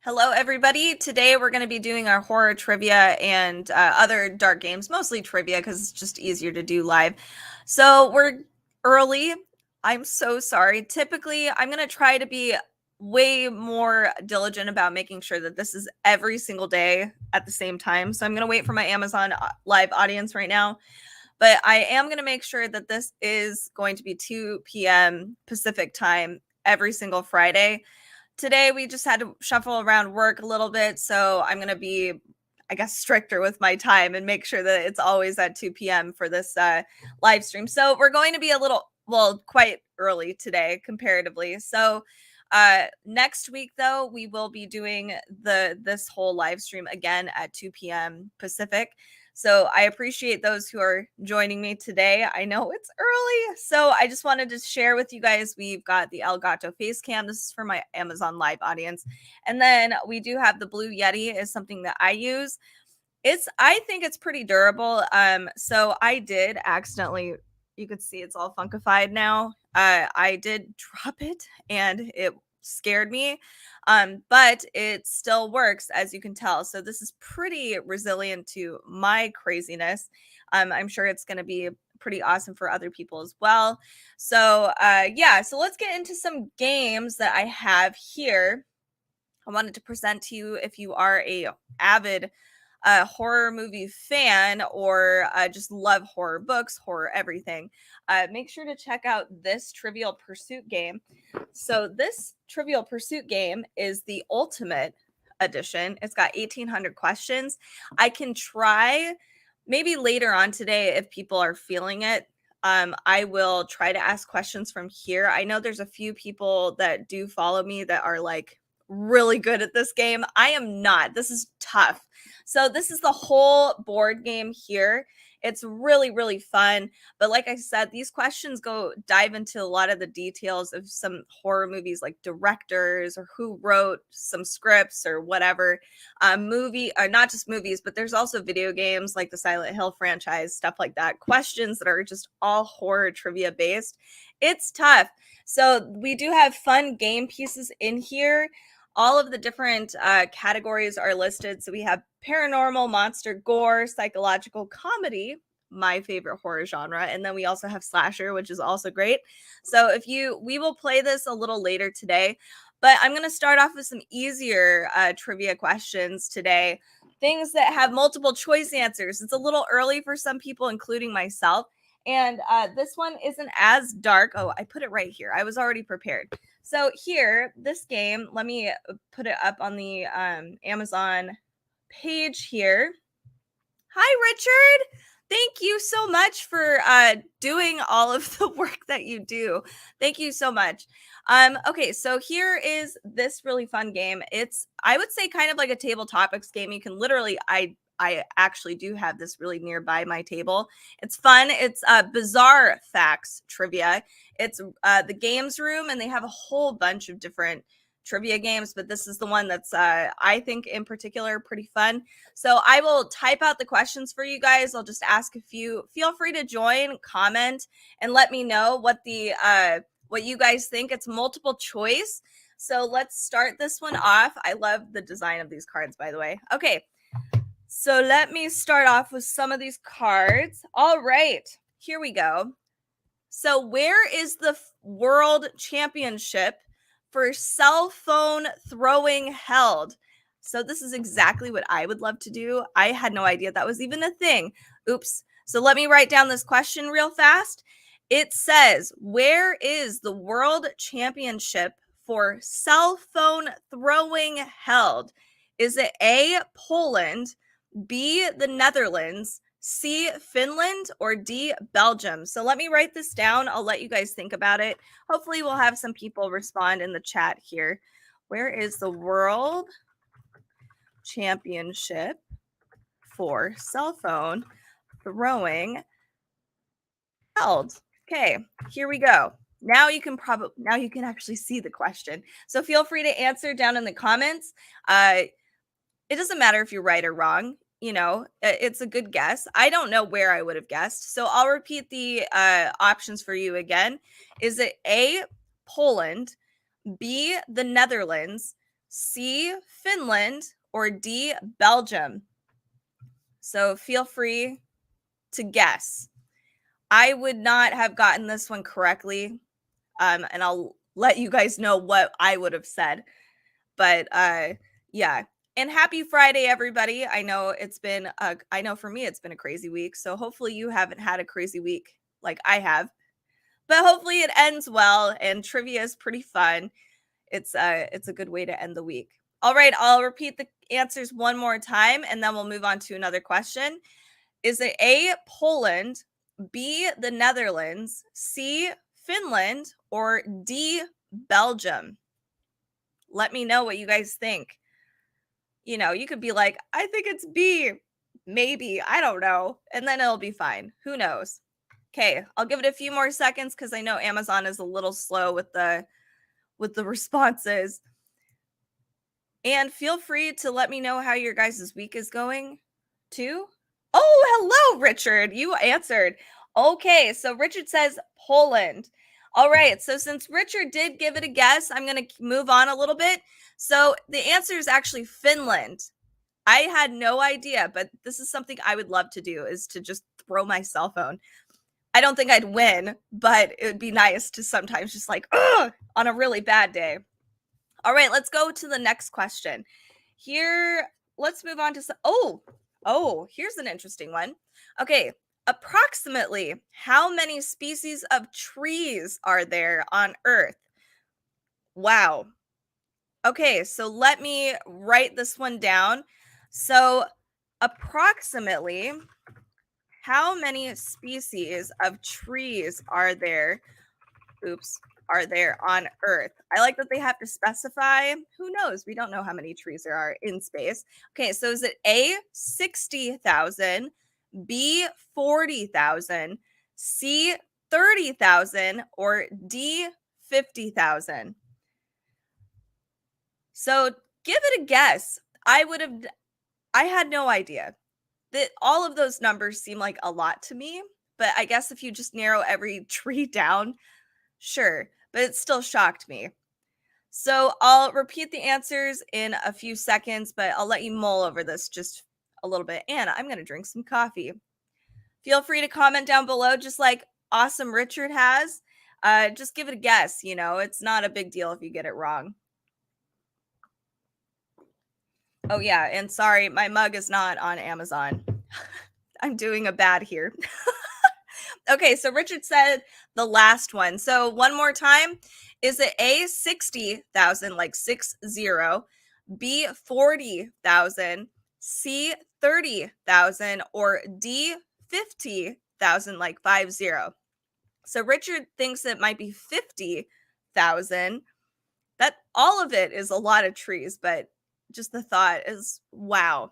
Hello, everybody. Today we're going to be doing our horror trivia and other dark games, mostly trivia because it's just easier to do live. So we're early. I'm so sorry. Typically, I'm going to try to be way more diligent about making sure that this is every single day at the same time. So I'm going to wait for my Amazon live audience right now. But I am going to make sure that this is going to be 2 p.m. Pacific time every single Friday. Today we just had to shuffle around work a little bit, so I'm going to be, I guess, stricter with my time and make sure that it's always at 2 p.m. for this live stream. So we're going to be a little, well, quite early today comparatively. So next week, though, we will be doing this whole live stream again at 2 p.m. Pacific. So I appreciate those who are joining me today. I know it's early, so I just wanted to share with you guys. We've got the Elgato face cam. This is for my Amazon Live audience. And then we do have the Blue Yeti is something that I use. I think it's pretty durable. So I did accidentally, you could see it's all funkified now. I did drop it and it scared me. But it still works, as you can tell. So this is pretty resilient to my craziness. I'm sure it's going to be pretty awesome for other people as well. So yeah, so let's get into some games that I have here. I wanted to present to you if you are a avid horror movie fan or just love horror books, horror everything, make sure to check out this Trivial Pursuit game. So this Trivial Pursuit game is the ultimate edition. It's got 1,800 questions. I can try maybe later on today if people are feeling it. I will try to ask questions from here. I know there's a few people that do follow me that are like really good at this game. I am not. This is tough. So this is the whole board game here. It's really, really fun. But like I said, these questions dive into a lot of the details of some horror movies, like directors or who wrote some scripts or whatever. Not just movies, but there's also video games like the Silent Hill franchise, stuff like that. Questions that are just all horror trivia based. It's tough. So we do have fun game pieces in here. All of the different categories are listed. So we have paranormal, monster, gore, psychological, comedy, my favorite horror genre, and then we also have slasher, which is also great. So we will play this a little later today, but I'm going to start off with some easier trivia questions today, things that have multiple choice answers. It's a little early for some people, including myself. And this one isn't as dark. Oh, I put it right here. I was already prepared. So here, this game, let me put it up on the Amazon page here. Hi, Richard. Thank you so much for doing all of the work that you do. Thank you so much. Okay, so here is this really fun game. It's, I would say, kind of like a table topics game. You can literally, I actually do have this really nearby my table. It's fun. It's bizarre facts trivia. It's the games room, and they have a whole bunch of different trivia games, but this is the one that's I think in particular pretty fun. So I will type out the questions for you guys. I'll just ask a few. Feel free to join, comment, and let me know what you guys think. It's multiple choice. So let's start this one off. I love the design of these cards, by the way. Okay. So let me start off with some of these cards. All right, here we go. So where is the world championship for cell phone throwing held? So this is exactly what I would love to do. I had no idea that was even a thing. Oops. So let me write down this question real fast. It says, where is the world championship for cell phone throwing held? Is it A, Poland, B, the Netherlands, C, Finland, or D, Belgium? So let me write this down. I'll let you guys think about it. Hopefully we'll have some people respond in the chat here. Where is the world championship for cell phone throwing held? Okay, here we go. Now you can actually see the question. So feel free to answer down in the comments. It doesn't matter if you're right or wrong. You know, it's a good guess. I don't know where I would have guessed. So I'll repeat the options for you again. Is it A, Poland, B, the Netherlands, C, Finland, or D, Belgium? So feel free to guess. I would not have gotten this one correctly, and I'll let you guys know what I would have said. But yeah. And happy Friday, everybody. I know I know for me it's been a crazy week. So hopefully you haven't had a crazy week like I have. But hopefully it ends well, and trivia is pretty fun. It's a good way to end the week. All right, I'll repeat the answers one more time and then we'll move on to another question. Is it A, Poland, B, the Netherlands, C, Finland, or D, Belgium? Let me know what you guys think. You know, you could be like, I think it's B. Maybe, I don't know. And then it'll be fine. Who knows? Okay, I'll give it a few more seconds because I know Amazon is a little slow with the responses. And feel free to let me know how your guys' week is going too. Oh, hello, Richard. You answered. Okay, so Richard says Poland. All right, so since Richard did give it a guess, I'm going to move on a little bit. So the answer is actually Finland. I had no idea, but this is something I would love to do, is to just throw my cell phone. I don't think I'd win, but it would be nice to sometimes just like, ugh, on a really bad day. All right, let's go to the next question. Here, let's move on to some. Here's an interesting one. Okay, approximately how many species of trees are there on Earth? Wow. Okay, so let me write this one down. So, approximately how many species of trees are there? Are there on Earth? I like that they have to specify. Who knows? We don't know how many trees there are in space. Okay, so is it A, 60,000, B, 40,000, C, 30,000, or D, 50,000? So give it a guess. I had no idea. That all of those numbers seem like a lot to me, but I guess if you just narrow every tree down, sure, but it still shocked me. So I'll repeat the answers in a few seconds, but I'll let you mull over this just a little bit. And I'm going to drink some coffee. Feel free to comment down below, just like Awesome Richard has. Just give it a guess. You know, it's not a big deal if you get it wrong. Oh, yeah. And sorry, my mug is not on Amazon. I'm doing a bad here. Okay, so Richard said the last one. So one more time. Is it A, 60,000, like 60, B, 40,000, C, 30,000, or D, 50,000, like 50? So Richard thinks it might be 50,000. That all of it is a lot of trees, but just the thought is wow.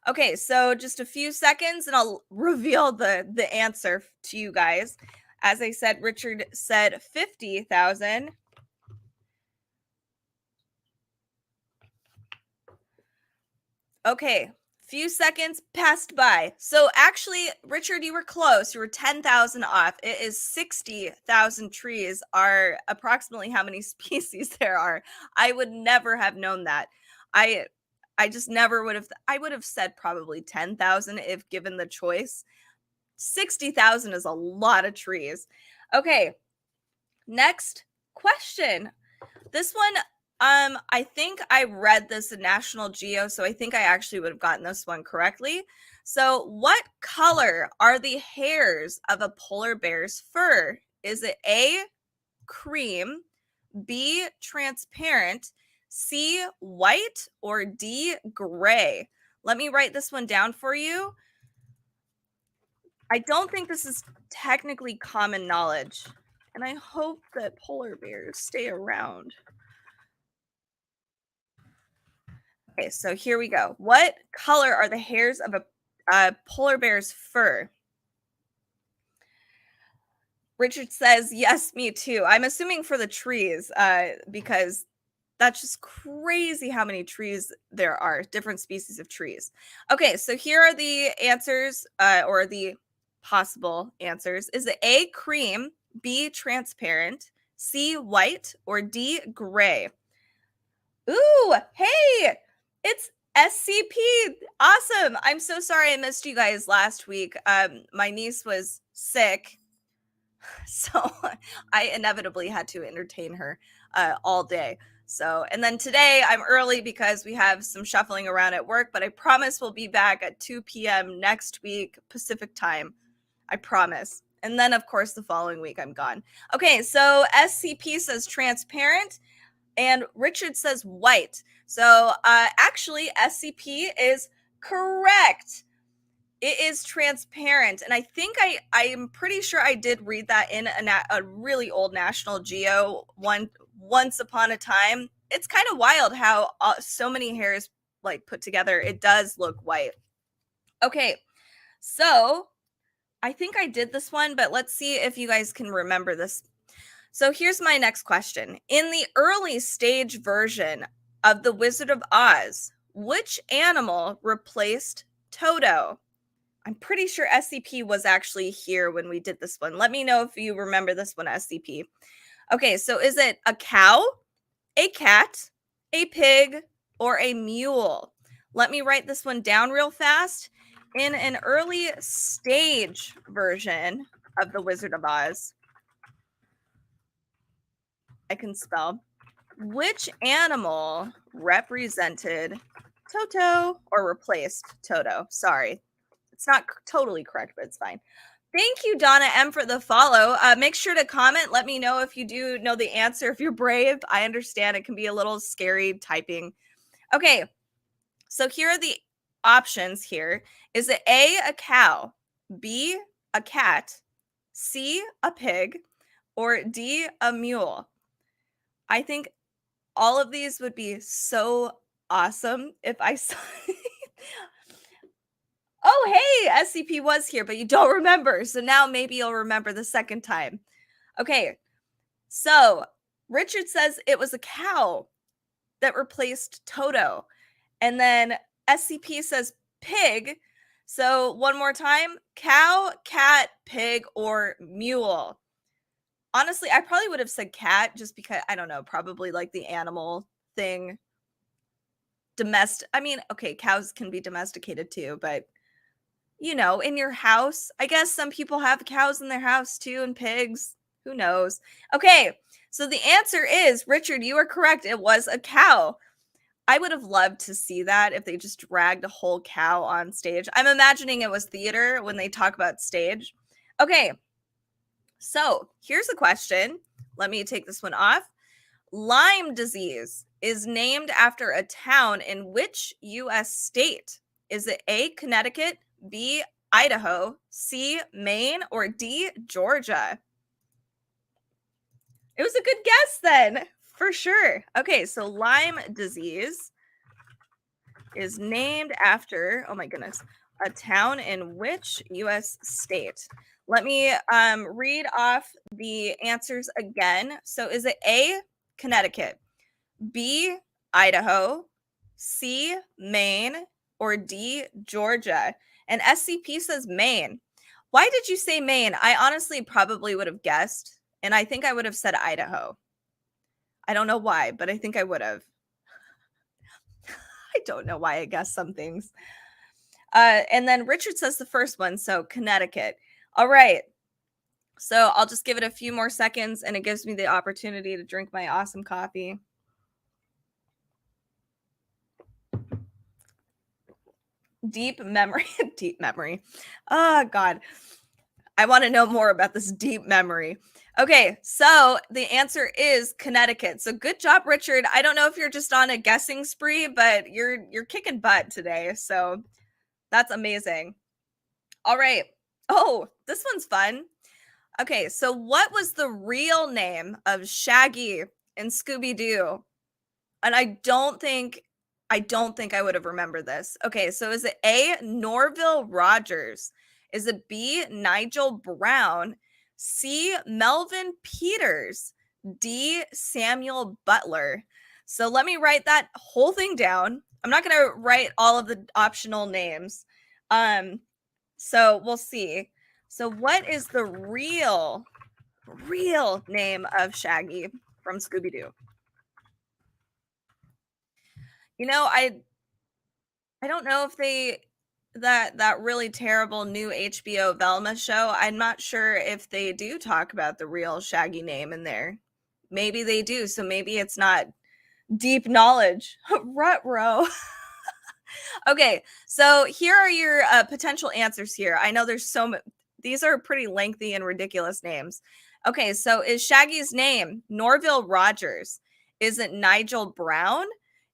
Okay, so just a few seconds and I'll reveal the answer to you guys. As I said, Richard said 50,000. Okay, few seconds passed by. So actually, Richard, you were close. You were 10,000 off. It is 60,000 trees are approximately how many species there are. I would never have known that. I just never would have. I would have said probably 10,000 if given the choice. 60,000 is a lot of trees. Okay, next question. This one, I think I read this in National Geo, so I think I actually would have gotten this one correctly. So, what color are the hairs of a polar bear's fur? Is it A, cream, B, transparent, C, white, or D, gray? Let me write this one down for you. I don't think this is technically common knowledge, and I hope that polar bears stay around. Okay, so here we go. What color are the hairs of a polar bear's fur? Richard says, yes, me too. I'm assuming for the trees, because that's just crazy how many trees there are, different species of trees. Okay, so here are the answers, or the possible answers. Is it A, cream, B, transparent, C, white, or D, gray? Ooh, hey, it's SCP. Awesome. I'm so sorry I missed you guys last week. My niece was sick, so I inevitably had to entertain her all day. So, and then today I'm early because we have some shuffling around at work, but I promise we'll be back at 2 p.m. next week Pacific time. I promise. And then, of course, the following week I'm gone. Okay, so SCP says transparent and Richard says white. So actually, SCP is correct. It is transparent, and I think I'm pretty sure I did read that in a really old National Geo one once upon a time. It's kind of wild how so many hairs like put together. It does look white. Okay, so I think I did this one, but let's see if you guys can remember this. So here's my next question. In the early stage version of The Wizard of Oz, which animal replaced Toto? I'm pretty sure SCP was actually here when we did this one. Let me know if you remember this one, SCP. Okay, so is it a cow, a cat, a pig, or a mule? Let me write this one down real fast. In an early stage version of The Wizard of Oz, I can spell, which animal represented Toto or replaced Toto? Sorry, it's not totally correct, but it's fine. Thank you, Donna M, for the follow. Make sure to comment. Let me know if you do know the answer. If you're brave, I understand it can be a little scary typing. Okay, so here are the options here. Is it A, cow, B, a cat, C, a pig, or D, a mule? I think all of these would be so awesome if I saw. Oh, hey, SCP was here, but you don't remember. So now maybe you'll remember the second time. Okay, so Richard says it was a cow that replaced Toto. And then SCP says pig. So one more time, cow, cat, pig, or mule. Honestly, I probably would have said cat just because, I don't know, probably like the animal thing. I mean, okay, cows can be domesticated too, but you know, in your house. I guess some people have cows in their house too and pigs. Who knows? Okay, so the answer is Richard, you are correct. It was a cow. I would have loved to see that if they just dragged a whole cow on stage. I'm imagining it was theater when they talk about stage. Okay, so here's a question. Let me take this one off. Lyme disease is named after a town in which U.S. state? Is it A, Connecticut, B, Idaho, C, Maine, or D, Georgia? It was a good guess then, for sure. Okay, so Lyme disease is named after, oh my goodness, a town in which U.S. state? Let me read off the answers again. So is it A, Connecticut, B, Idaho, C, Maine, or D, Georgia? And SCP says Maine. Why did you say Maine? I honestly probably would have guessed, and I think I would have said Idaho. I don't know why, but I think I would have. I don't know why I guessed some things. And then Richard says the first one, so Connecticut. All right. So I'll just give it a few more seconds, and it gives me the opportunity to drink my awesome coffee. Deep memory. Deep memory. Oh, God. I want to know more about this deep memory. Okay, so the answer is Connecticut. So good job, Richard. I don't know if you're just on a guessing spree, but you're kicking butt today. So that's amazing. All right. Oh, this one's fun. Okay, so what was the real name of Shaggy in Scooby-Doo? And I don't think I would have remembered this. Okay, so is it A, Norville Rogers? Is it B, Nigel Brown? C, Melvin Peters? D, Samuel Butler? So let me write that whole thing down. I'm not going to write all of the optional names. So we'll see. So what is the real name of Shaggy from Scooby-Doo? You know, I don't know if that really terrible new HBO Velma show, I'm not sure if they do talk about the real Shaggy name in there. Maybe they do, so maybe it's not deep knowledge. Rutro. Okay, so here are your potential answers here. I know there's so many. These are pretty lengthy and ridiculous names. Okay, so is Shaggy's name Norville Rogers? Is it Nigel Brown?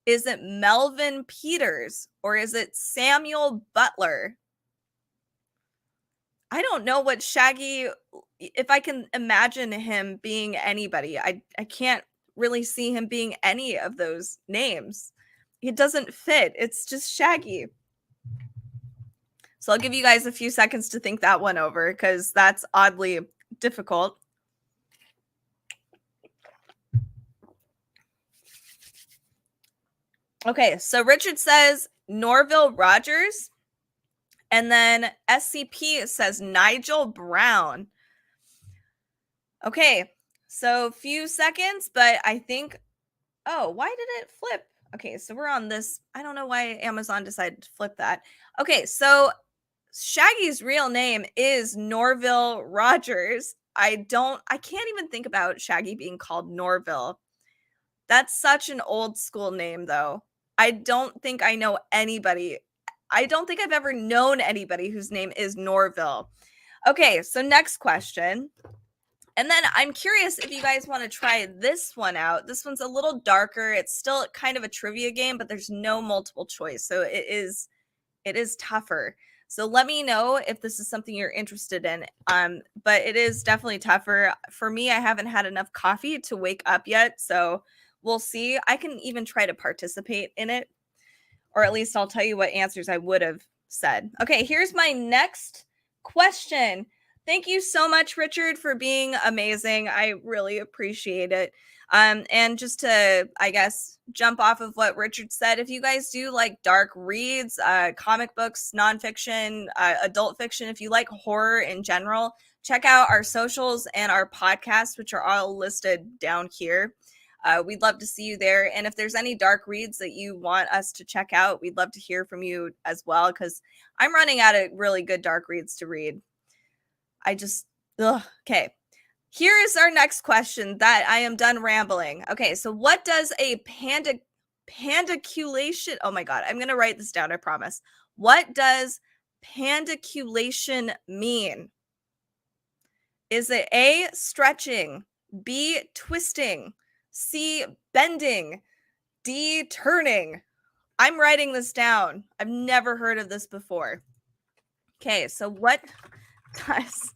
Is it Melvin Peters? Or is it Samuel Butler? I don't know what Shaggy, if I can imagine him being anybody. I can't really see him being any of those names. It doesn't fit. It's just Shaggy. So I'll give you guys a few seconds to think that one over because that's oddly difficult. Okay, so Richard says Norville Rogers. And then SCP says Nigel Brown. Okay, so few seconds, but I think, oh, why did it flip? Okay, so we're on this. I don't know why Amazon decided to flip that. Okay, so Shaggy's real name is Norville Rogers. I can't even think about Shaggy being called Norville. That's such an old school name, though. I don't think I know anybody. I don't think I've ever known anybody whose name is Norville. Okay, so next question. And then I'm curious if you guys want to try this one out. This one's a little darker. It's still kind of a trivia game, but there's no multiple choice. So it is tougher. So let me know if this is something you're interested in. But it is definitely tougher. For me, I haven't had enough coffee to wake up yet. So we'll see. I can even try to participate in it. Or at least I'll tell you what answers I would have said. Okay, here's my next question. Thank you so much, Richard, for being amazing. I really appreciate it. And just to, I guess, jump off of what Richard said, if you guys do like dark reads, comic books, nonfiction, adult fiction, if you like horror in general, check out our socials and our podcast, which are all listed down here. We'd love to see you there. And if there's any dark reads that you want us to check out, we'd love to hear from you as well, because I'm running out of really good dark reads to read. Okay. Here is our next question that I am done rambling. Okay, so what does a pandiculation? Oh my God, I'm going to write this down, I promise. What does pandiculation mean? Is it A, stretching, B, twisting, C, bending, D, turning? I'm writing this down. I've never heard of this before. Okay, so what does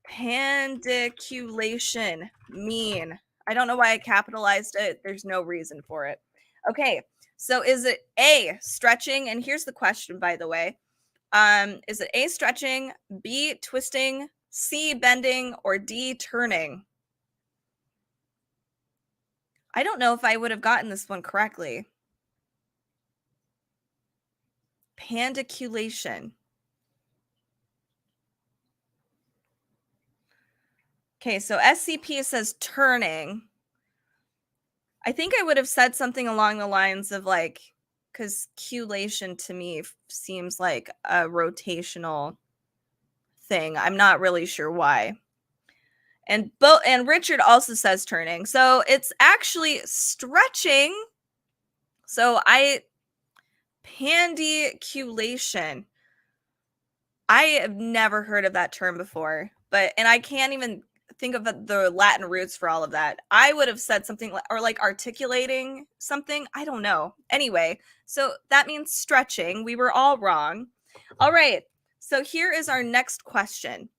pandiculation mean? I don't know why I capitalized it. There's no reason for it. Okay, so is it A, stretching? And here's the question, by the way. Is it A, stretching, B, twisting, C, bending, or D, turning? I don't know if I would have gotten this one correctly. Pandiculation. Okay, so SCP says turning. I think I would have said something along the lines of like, because culation to me seems like a rotational thing. I'm not really sure why. And Richard also says turning. So it's actually stretching. So pandiculation. I have never heard of that term before, and I can't even think of the Latin roots for all of that. I would have said something like articulating something. I don't know. Anyway, so that means stretching. We were all wrong. All right. So here is our next question.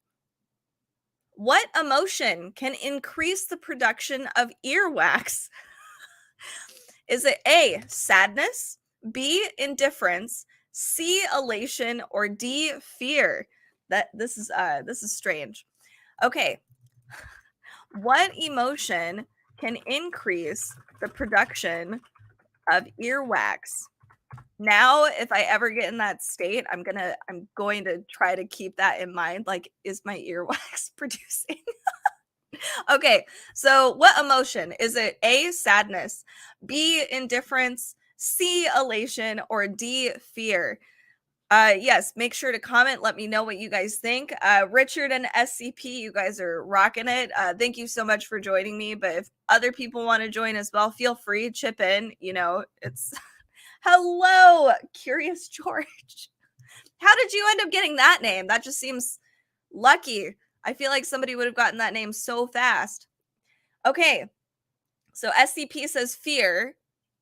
What emotion can increase the production of earwax? Is it A, sadness, B, indifference, C, elation, or D, fear? This is strange. Okay. What emotion can increase the production of earwax? Now, if I ever get in that state, I'm going to try to keep that in mind. Like, is my earwax producing? Okay, so what emotion? Is it A, sadness, B, indifference, C, elation, or D, fear? Yes, make sure to comment. Let me know what you guys think. Richard and SCP, you guys are rocking it. Thank you so much for joining me. But if other people want to join as well, feel free, chip in. You know, it's hello, Curious George. How did you end up getting that name? That just seems lucky. I feel like somebody would have gotten that name so fast. Okay, so SCP says fear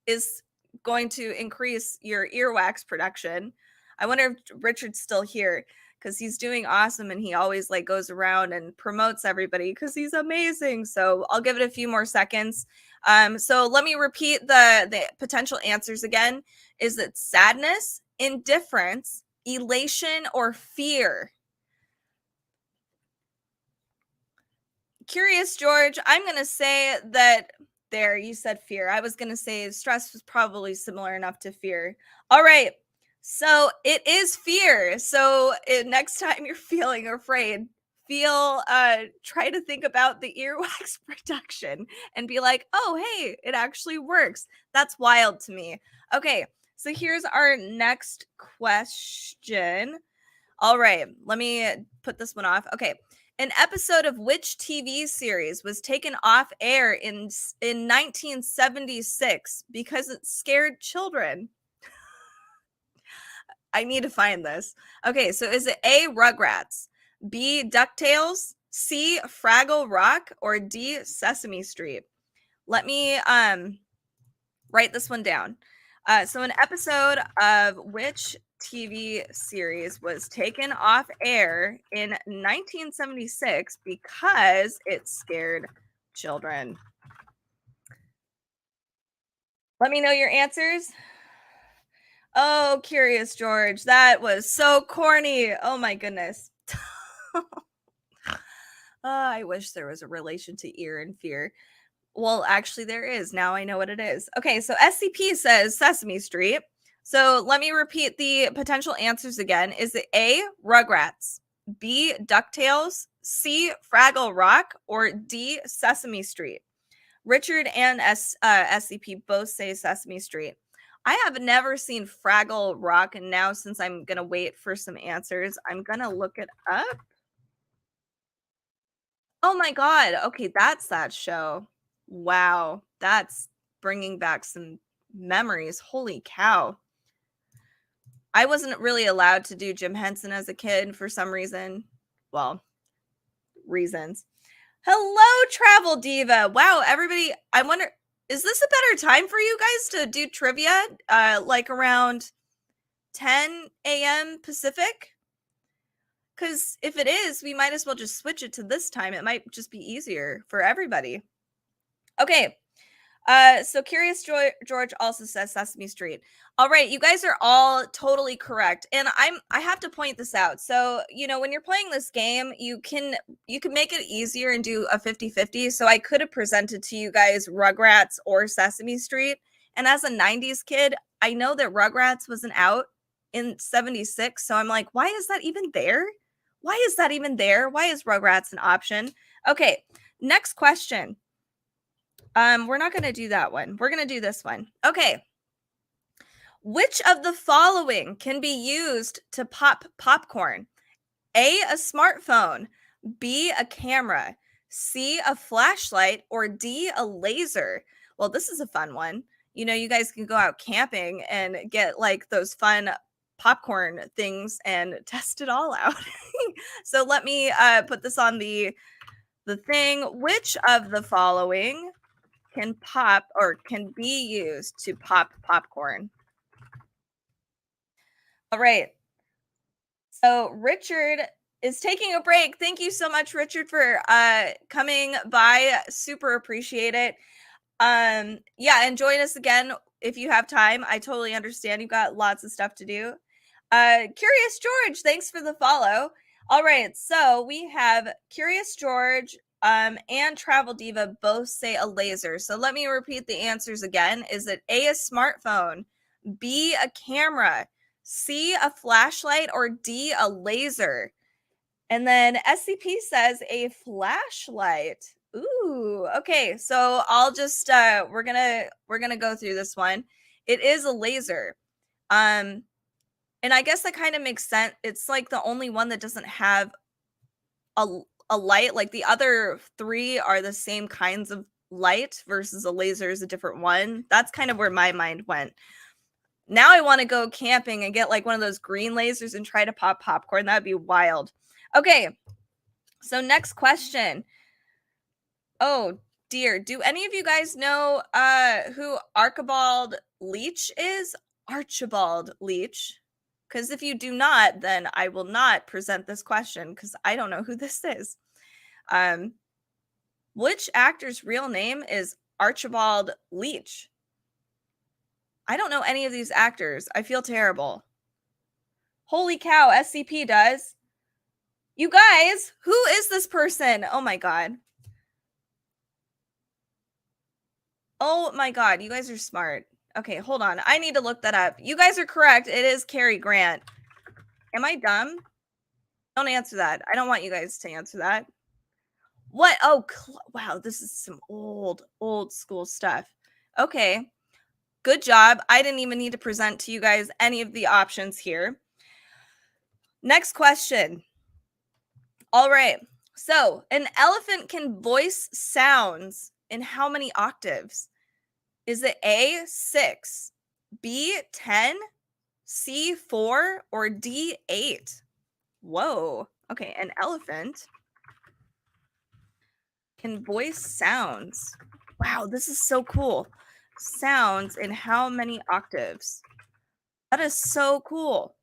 is going to increase your earwax production. I wonder if Richard's still here because he's doing awesome and he always like goes around and promotes everybody because he's amazing. So I'll give it a few more seconds. So let me repeat the potential answers again. Is it sadness, indifference, elation, or fear? Curious George, I'm going to say that there you said fear. I was going to say stress was probably similar enough to fear. All right. So it is fear. So next time you're feeling afraid, try to think about the earwax production and be like, "Oh, hey, it actually works." That's wild to me. Okay. So here's our next question. All right, let me put this one off. Okay. An episode of which TV series was taken off air in 1976 because it scared children? I need to find this. Okay, so is it A, Rugrats, B, DuckTales, C, Fraggle Rock, or D, Sesame Street? Let me write this one down. So an episode of which TV series was taken off air in 1976 because it scared children? Let me know your answers. Oh, Curious George, that was so corny. Oh my goodness. I wish there was a relation to ear and fear. Well, actually, there is. Now I know what it is. Okay, so SCP says Sesame Street. So let me repeat the potential answers again. Is it A, Rugrats, B, DuckTales, C, Fraggle Rock, or D, Sesame Street? Richard and SCP both say Sesame Street. I have never seen Fraggle Rock, and now since I'm going to wait for some answers, I'm going to look it up. Oh my god. Okay, that's that show. Wow. That's bringing back some memories. Holy cow. I wasn't really allowed to do Jim Henson as a kid for some reason. Well, reasons. Hello, Travel Diva. Wow, everybody. I wonder, is this a better time for you guys to do trivia? Like around 10 a.m. Pacific? Because if it is, we might as well just switch it to this time. It might just be easier for everybody. Okay. So Curious George also says Sesame Street. All right, you guys are all totally correct. And I have to point this out. So, you know, when you're playing this game, you can make it easier and do a 50-50. So I could have presented to you guys Rugrats or Sesame Street. And as a 90s kid, I know that Rugrats wasn't out in 76. So I'm like, why is that even there? Why is that even there? Why is Rugrats an option? Okay, next question. We're not going to do that one. We're going to do this one. Okay. Which of the following can be used to pop popcorn? A, a smartphone, B, a camera, C, a flashlight, or D, a laser? Well, this is a fun one. You know, you guys can go out camping and get like those fun popcorn things and test it all out. So let me put this on the thing. Which of the following can pop or can be used to pop popcorn? All right. So Richard is taking a break. Thank you so much, Richard, for coming by. Super appreciate it. Yeah, and join us again if you have time. I totally understand you've got lots of stuff to do. Curious George, thanks for the follow. All right, so we have Curious George and Travel Diva both say a laser. So let me repeat the answers again. Is it A, a smartphone, B, a camera, C, a flashlight, or D, a laser? And then SCP says a flashlight. Ooh, okay. So I'll just we're gonna go through this one. It is a laser. Um, and I guess that kind of makes sense. It's like the only one that doesn't have a light. Like the other three are the same kinds of light versus a laser is a different one. That's kind of where my mind went. Now I want to go camping and get like one of those green lasers and try to pop popcorn. That'd be wild. Okay. So next question. Oh dear. Do any of you guys know who Archibald Leach is? Archibald Leach. Because if you do not, then I will not present this question because I don't know who this is. Which actor's real name is Archibald Leach? I don't know any of these actors. I feel terrible. Holy cow, SCP does. You guys, who is this person? Oh my god. Oh my god, you guys are smart. Okay, hold on. I need to look that up. You guys are correct. It is Cary Grant. Am I dumb? Don't answer that. I don't want you guys to answer that. What? Oh, wow, this is some old school stuff. Okay. Good job. I didn't even need to present to you guys any of the options here. Next question. All right. So, an elephant can voice sounds in how many octaves? Is it A, 6, B, 10, C, 4, or D, 8? Whoa. Okay, an elephant can voice sounds. Wow, this is so cool. Sounds in how many octaves? That is so cool.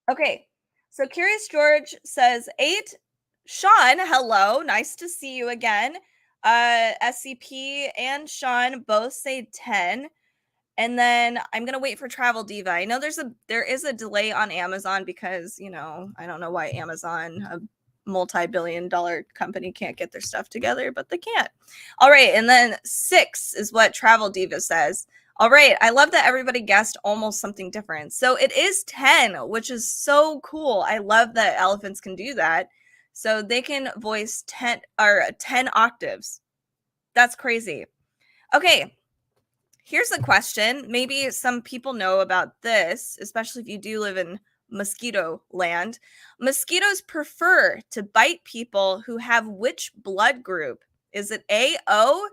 Okay, so Curious George says 8. Sean, hello. Nice to see you again. SCP and Sean both say 10. And then I'm gonna wait for Travel Diva. I know there is a delay on Amazon because, you know, I don't know why Amazon, a multi-billion-dollar company, can't get their stuff together, but they can't. All right, and then 6 is what Travel Diva says. All right, I love that everybody guessed almost something different. So it is 10, which is so cool. I love that elephants can do that. So they can voice 10 or 10 octaves. That's crazy. Okay, here's a question. Maybe some people know about this, especially if you do live in mosquito land. Mosquitoes prefer to bite people who have which blood group? Is it A, O,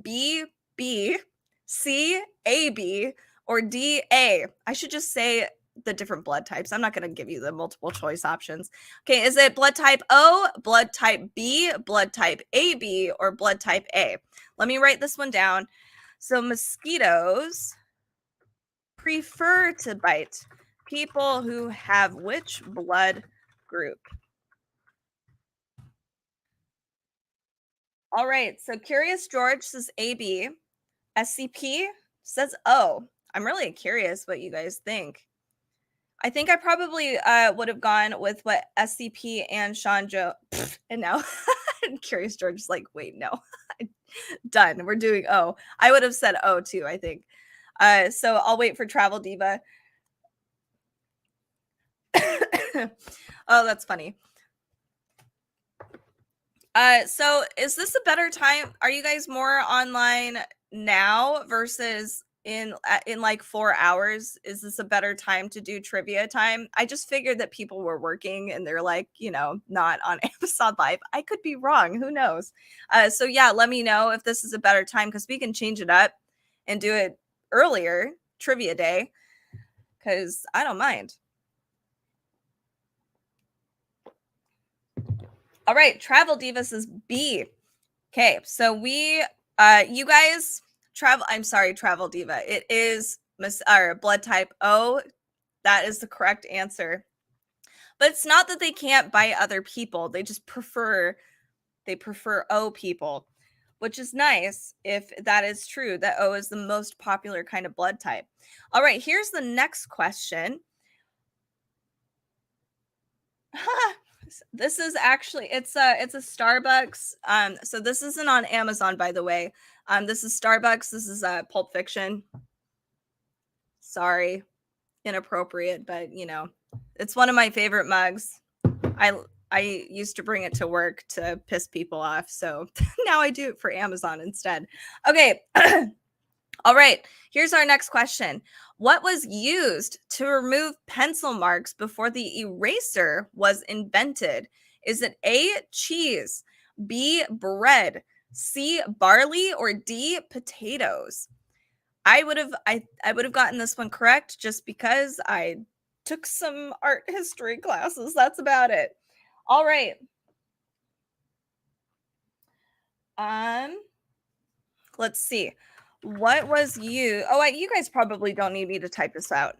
B, B, C, AB, or D, A? I should just say the different blood types. I'm not going to give you the multiple choice options. Okay, is it blood type O, blood type B, blood type AB, or blood type A? Let me write this one down. So mosquitoes prefer to bite people who have which blood group? All right, so Curious George says AB. SCP says O. I'm really curious what you guys think. I think I probably would have gone with what SCP and Sean Joe, and now Curious George is like, wait, no, done. We're doing O. I would have said O too, I think. So I'll wait for Travel Diva. Oh, that's funny. So is this a better time? Are you guys more online now versus in like 4 hours? Is this a better time to do trivia time? I just figured that people were working and they're like, you know, not on Amazon Live. I could be wrong. Who knows? So yeah, let me know if this is a better time because we can change it up and do it earlier, trivia day, because I don't mind. All right, Travel Divas is B. Okay, so we you guys travel I'm sorry, Travel Diva. It is blood type O. That is the correct answer. But it's not that they can't bite other people. They just prefer O people, which is nice if that is true, that O is the most popular kind of blood type. All right, here's the next question. This is actually it's a Starbucks. So this isn't on Amazon, by the way. This is Starbucks. This is Pulp Fiction. Sorry, inappropriate, but you know, it's one of my favorite mugs. I I used to bring it to work to piss people off. So now I do it for Amazon instead. Okay. All right. Here's our next question. What was used to remove pencil marks before the eraser was invented? Is it A, cheese, B, bread, C, barley, or D, potatoes? I would have gotten this one correct just because I took some art history classes. That's about it. All right. Let's see. What was you? Oh, you guys probably don't need me to type this out.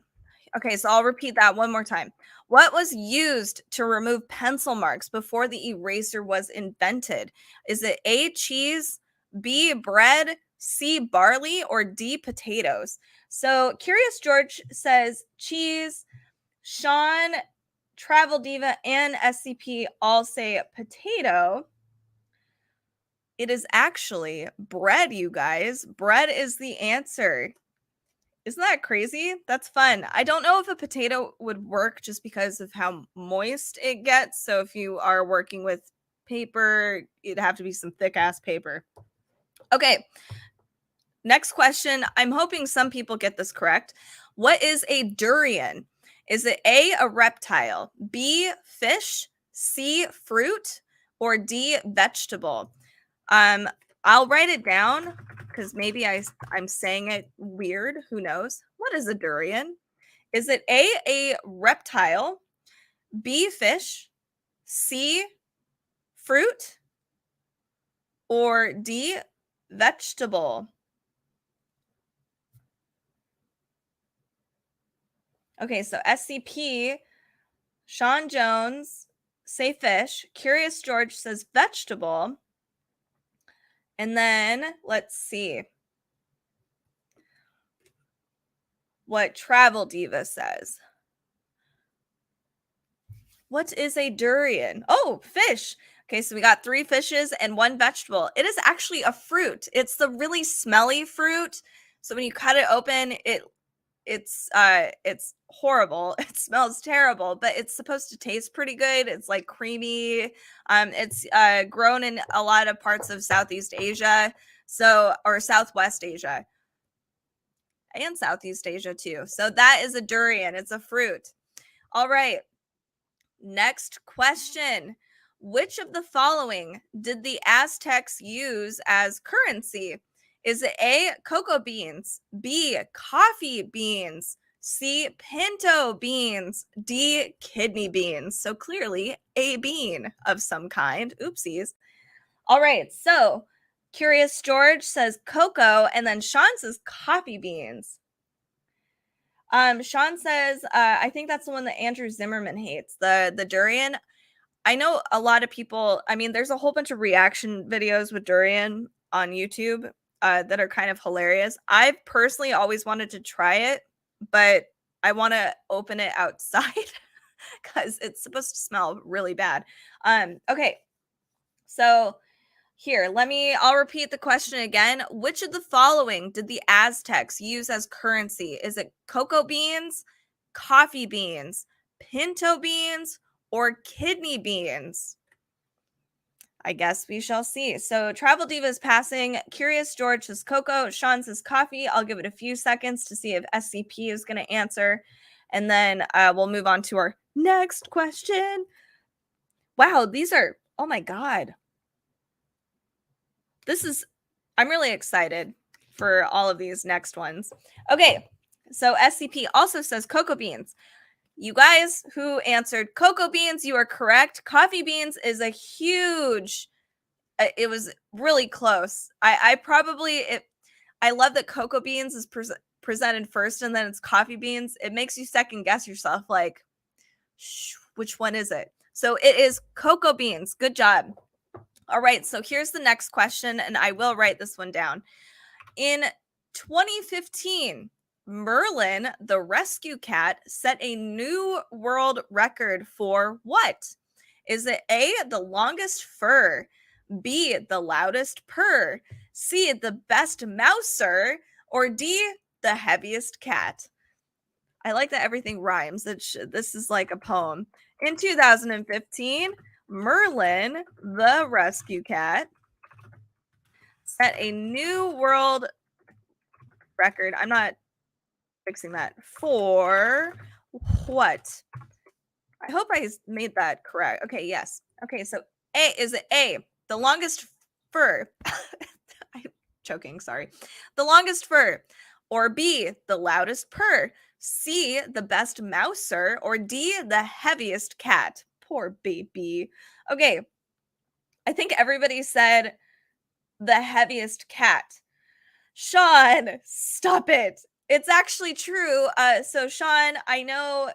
Okay, so I'll repeat that one more time. What was used to remove pencil marks before the eraser was invented? Is it A, cheese, B, bread, C, barley, or D, potatoes? So Curious George says cheese. Sean, Travel Diva, and SCP all say potato. It is actually bread, you guys. Bread is the answer. Isn't that crazy? That's fun. I don't know if a potato would work just because of how moist it gets. So if you are working with paper, it'd have to be some thick ass paper. Okay. Next question. I'm hoping some people get this correct. What is a durian? Is it A, reptile, B, fish, C, fruit, or D, vegetable? I'll write it down because maybe I'm saying it weird. Who knows? What is a durian? Is it A, reptile, B, fish, C, fruit, or D, vegetable? Okay, so SCP, Sean Jones, say fish. Curious George says vegetable. And then let's see what Travel Diva says. What is a durian? Oh, fish. Okay, so we got 3 fishes and 1 vegetable. It is actually a fruit. It's the really smelly fruit. So when you cut it open, it's horrible. It smells terrible, but it's supposed to taste pretty good. It's like creamy. It's grown in a lot of parts of Southeast Asia, or Southwest Asia, and Southeast Asia too. So that is a durian. It's a fruit. All right. Next question. Which of the following did the Aztecs use as currency? Is it A, cocoa beans, B, coffee beans, C, pinto beans, D, kidney beans? So clearly a bean of some kind. Oopsies. All right. So Curious George says cocoa, and then Sean says coffee beans. Sean says, I think that's the one that Andrew Zimmerman hates, the durian. I know a lot of people, I mean, there's a whole bunch of reaction videos with durian on YouTube that are kind of hilarious. I've personally always wanted to try it, but I want to open it outside because it's supposed to smell really bad. Okay. So here, I'll repeat the question again. Which of the following did the Aztecs use as currency? Is it cocoa beans, coffee beans, pinto beans, or kidney beans? I guess we shall see. So Travel Diva is passing. Curious George says cocoa. Sean says coffee. I'll give it a few seconds to see if SCP is going to answer. And then we'll move on to our next question. Wow, these are, oh my God. I'm really excited for all of these next ones. Okay, so SCP also says cocoa beans. You guys who answered cocoa beans, you are correct. Coffee beans is a huge, it was really close. I love that cocoa beans is presented first and then it's coffee beans. It makes you second guess yourself, like, which one is it? So it is cocoa beans. Good job. All right, so here's the next question, and I will write this one down. In 2015, Merlin, the rescue cat, set a new world record for what? Is it A, the longest fur, B, the loudest purr, C, the best mouser, or D, the heaviest cat? I like that everything rhymes. This is like a poem. In 2015, Merlin, the rescue cat, set a new world record. I'm not fixing that. For what? I hope I made that correct. Okay, yes. Okay, so is it A, the longest fur? I'm choking, sorry. The longest fur. Or B, the loudest purr. C, the best mouser. Or D, the heaviest cat. Poor baby. Okay, I think everybody said the heaviest cat. Sean, stop it. It's actually true. So Sean, I know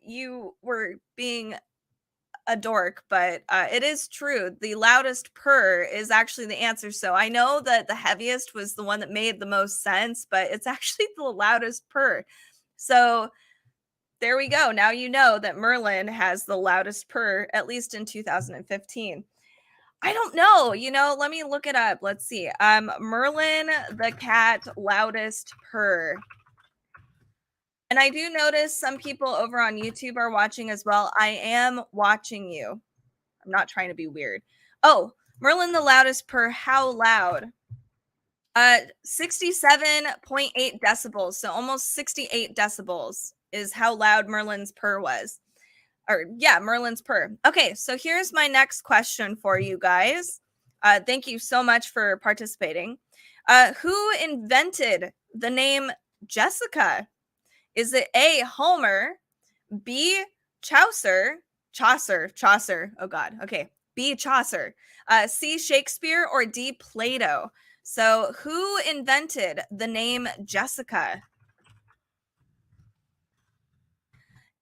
you were being a dork, but it is true. The loudest purr is actually the answer. So I know that the heaviest was the one that made the most sense, but it's actually the loudest purr. So there we go. Now you know that Merlin has the loudest purr, at least in 2015. I don't know. Let me look it up. Let's see. Merlin the cat loudest purr. And I do notice some people over on YouTube are watching as well. I am watching you. I'm not trying to be weird. Oh, Merlin the loudest purr. How loud? 67.8 decibels. So almost 68 decibels is how loud Merlin's purr was. Merlin's purr. Okay, so here's my next question for you guys. Thank you so much for participating. Who invented the name Jessica? Is it A, Homer, B, Chaucer? Oh God. Okay, B, Chaucer. C, Shakespeare, or D, Plato? So who invented the name Jessica?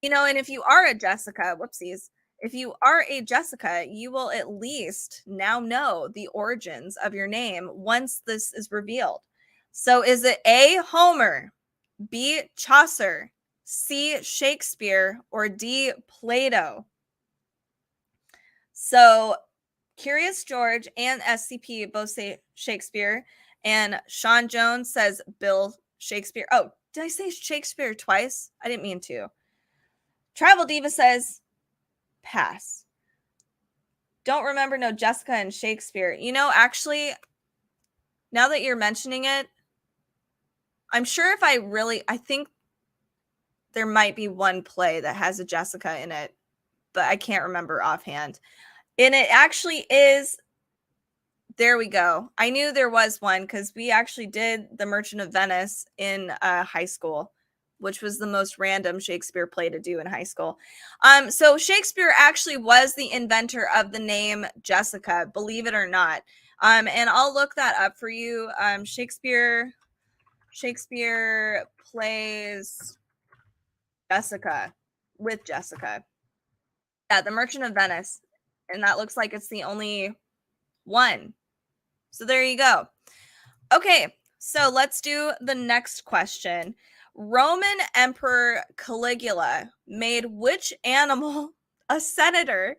And if you are a Jessica, whoopsies, if you are a Jessica, you will at least now know the origins of your name once this is revealed. So is it A, Homer, B, Chaucer, C, Shakespeare, or D, Plato? So Curious George and SCP both say Shakespeare, and Sean Jones says Bill Shakespeare. Oh, did I say Shakespeare twice? I didn't mean to. Travel Diva says pass. Don't remember no Jessica and Shakespeare. Actually, now that you're mentioning it, I'm sure I think there might be one play that has a Jessica in it, but I can't remember offhand. And it actually is, there we go. I knew there was one because we actually did The Merchant of Venice in high school, which was the most random Shakespeare play to do in high school. So Shakespeare actually was the inventor of the name Jessica, believe it or not. And I'll look that up for you. Shakespeare plays Jessica with Jessica. Yeah, The Merchant of Venice. And that looks like it's the only one. So there you go. Okay, so let's do the next question. Roman Emperor Caligula made which animal a senator?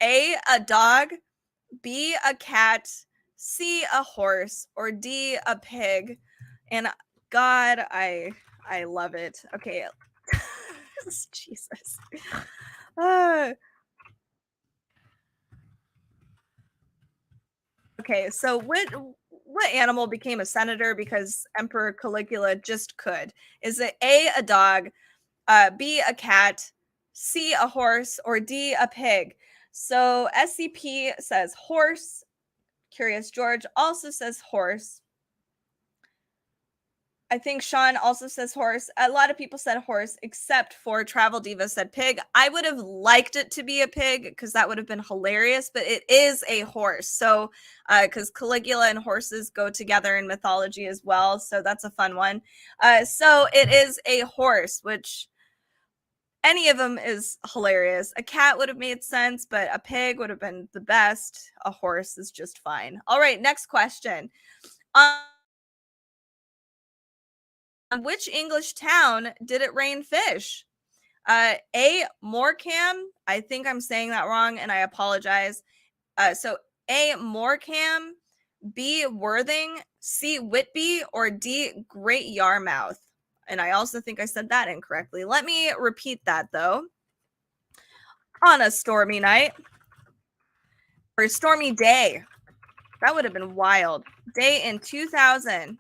A, a dog, B, a cat, C, a horse, or D, a pig? And God, I love it. Okay. Jesus. Okay, so what animal became a senator because Emperor Caligula just could? Is it A, a dog, B, a cat, C, a horse, or D, a pig? So SCP says horse. Curious George also says horse. I think Sean also says horse. A lot of people said horse, except for Travel Diva said pig. I would have liked it to be a pig because that would have been hilarious, but it is a horse. So, because Caligula and horses go together in mythology as well. So that's a fun one. So it is a horse, which any of them is hilarious. A cat would have made sense, but a pig would have been the best. A horse is just fine. All right, next question. Which English town did it rain fish? A, Morecambe. I think I'm saying that wrong, and I apologize. So A, Morecambe, B, Worthing, C, Whitby, or D, Great Yarmouth. And I also think I said that incorrectly. Let me repeat that, though. On a stormy night, or Stormy Day. That would have been wild. Day in 2000.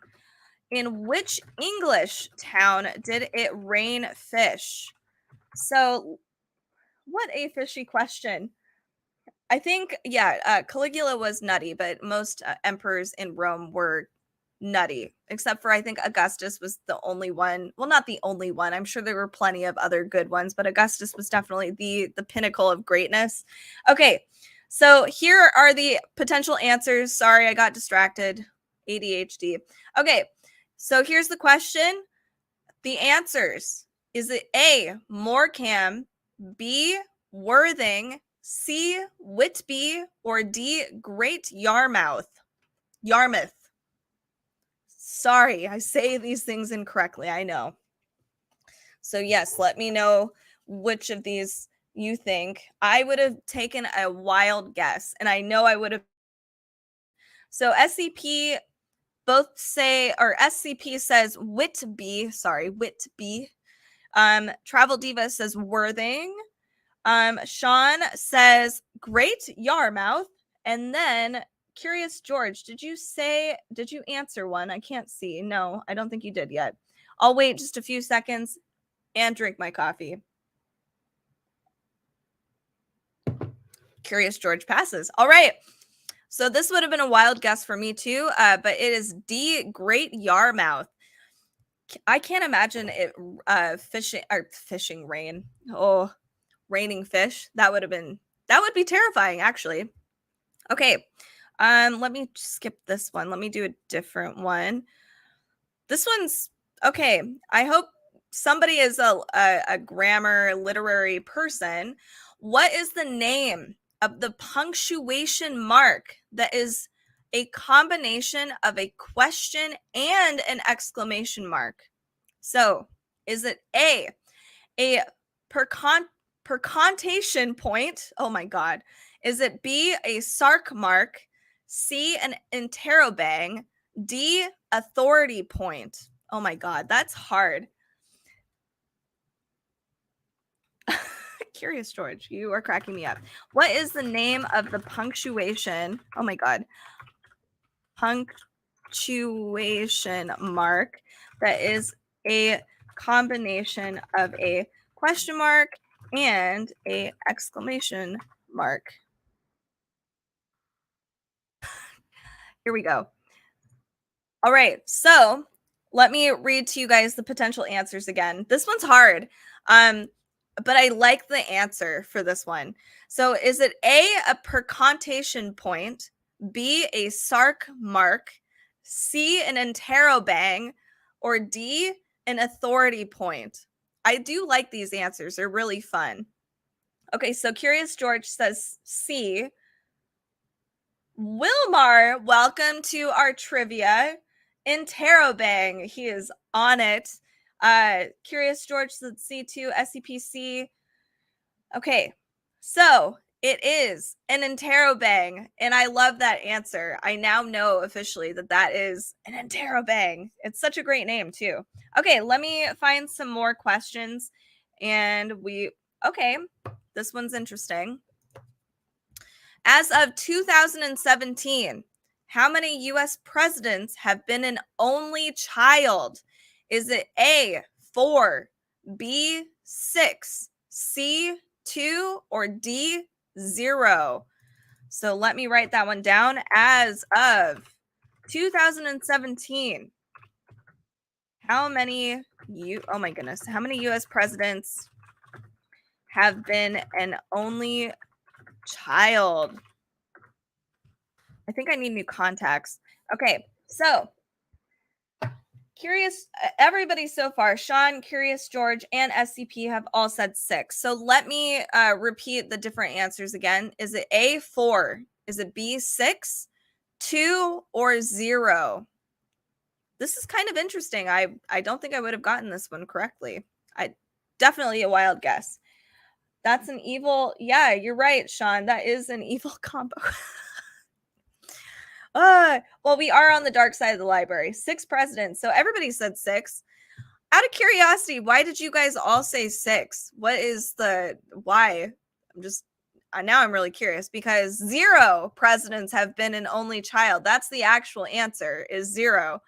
In which English town did it rain fish? So, what a fishy question. I think, yeah, Caligula was nutty, but most emperors in Rome were nutty, except for I think Augustus was the only one. Well, not the only one. I'm sure there were plenty of other good ones, but Augustus was definitely the pinnacle of greatness. Okay, so here are the potential answers. Sorry, I got distracted. ADHD. Okay, so here's the question. The answers. Is it A, Morecambe, B, Worthing, C, Whitby, or D, Great Yarmouth? Yarmouth. Sorry, I say these things incorrectly. I know. So, yes, let me know which of these you think. I would have taken a wild guess, and I know I would have. So, SCP both say, or SCP says Whitby. Sorry, Whitby. Travel Diva says Worthing. Sean says Great Yarmouth. And then Curious George, did you answer one? I can't see. No, I don't think you did yet. I'll wait just a few seconds and drink my coffee. Curious George passes. All right. So this would have been a wild guess for me too, but it is D, Great Yarmouth. I can't imagine it fishing rain. Oh, raining fish. That would be terrifying, actually. Okay. Let me skip this one. Let me do a different one. This one's okay. I hope somebody is a grammar literary person. What is the name of the punctuation mark that is a combination of a question and an exclamation mark? So, is it A percontation point? Oh my God. Is it B, a sarc mark, C, an interrobang, D, authority point? Oh my God, that's hard. Curious George, you are cracking me up. What is the name of the punctuation? Oh my God. Punctuation mark that is a combination of a question mark and a exclamation mark. Here we go. All right, so let me read to you guys the potential answers again. This one's hard, but I like the answer for this one. So is it a percontation point, B, a sarc mark, C, an interrobang, or D, an authority point? I do like these answers. They're really fun. Okay, so Curious George says C. Wilmar, welcome to our trivia. Interrobang, he is on it. Curious George said C2, SCPC. Okay, so it is an interrobang, and I love that answer. I now know officially that is an interrobang. It's such a great name too. Okay, let me find some more questions, and okay, this one's interesting. As of 2017, how many U.S. presidents have been an only child? Is it A, 4, B, 6, C, 2, or D, 0? So let me write that one down. As of 2017, how many U.S. presidents have been an only child? I think I need new contacts. Okay, so everybody so far, Sean, Curious George, and SCP have all said 6. So let me repeat the different answers again. Is it A, 4? Is it B, 6, 2, or 0? This is kind of interesting. I don't think I would have gotten this one correctly. Definitely a wild guess. That's an evil. Yeah, you're right, Sean. That is an evil combo. Well, we are on the dark side of the library. 6 presidents. So everybody said 6. Out of curiosity, why did you guys all say 6? What is the why? now I'm really curious because 0 presidents have been an only child. That's the actual answer, is 0.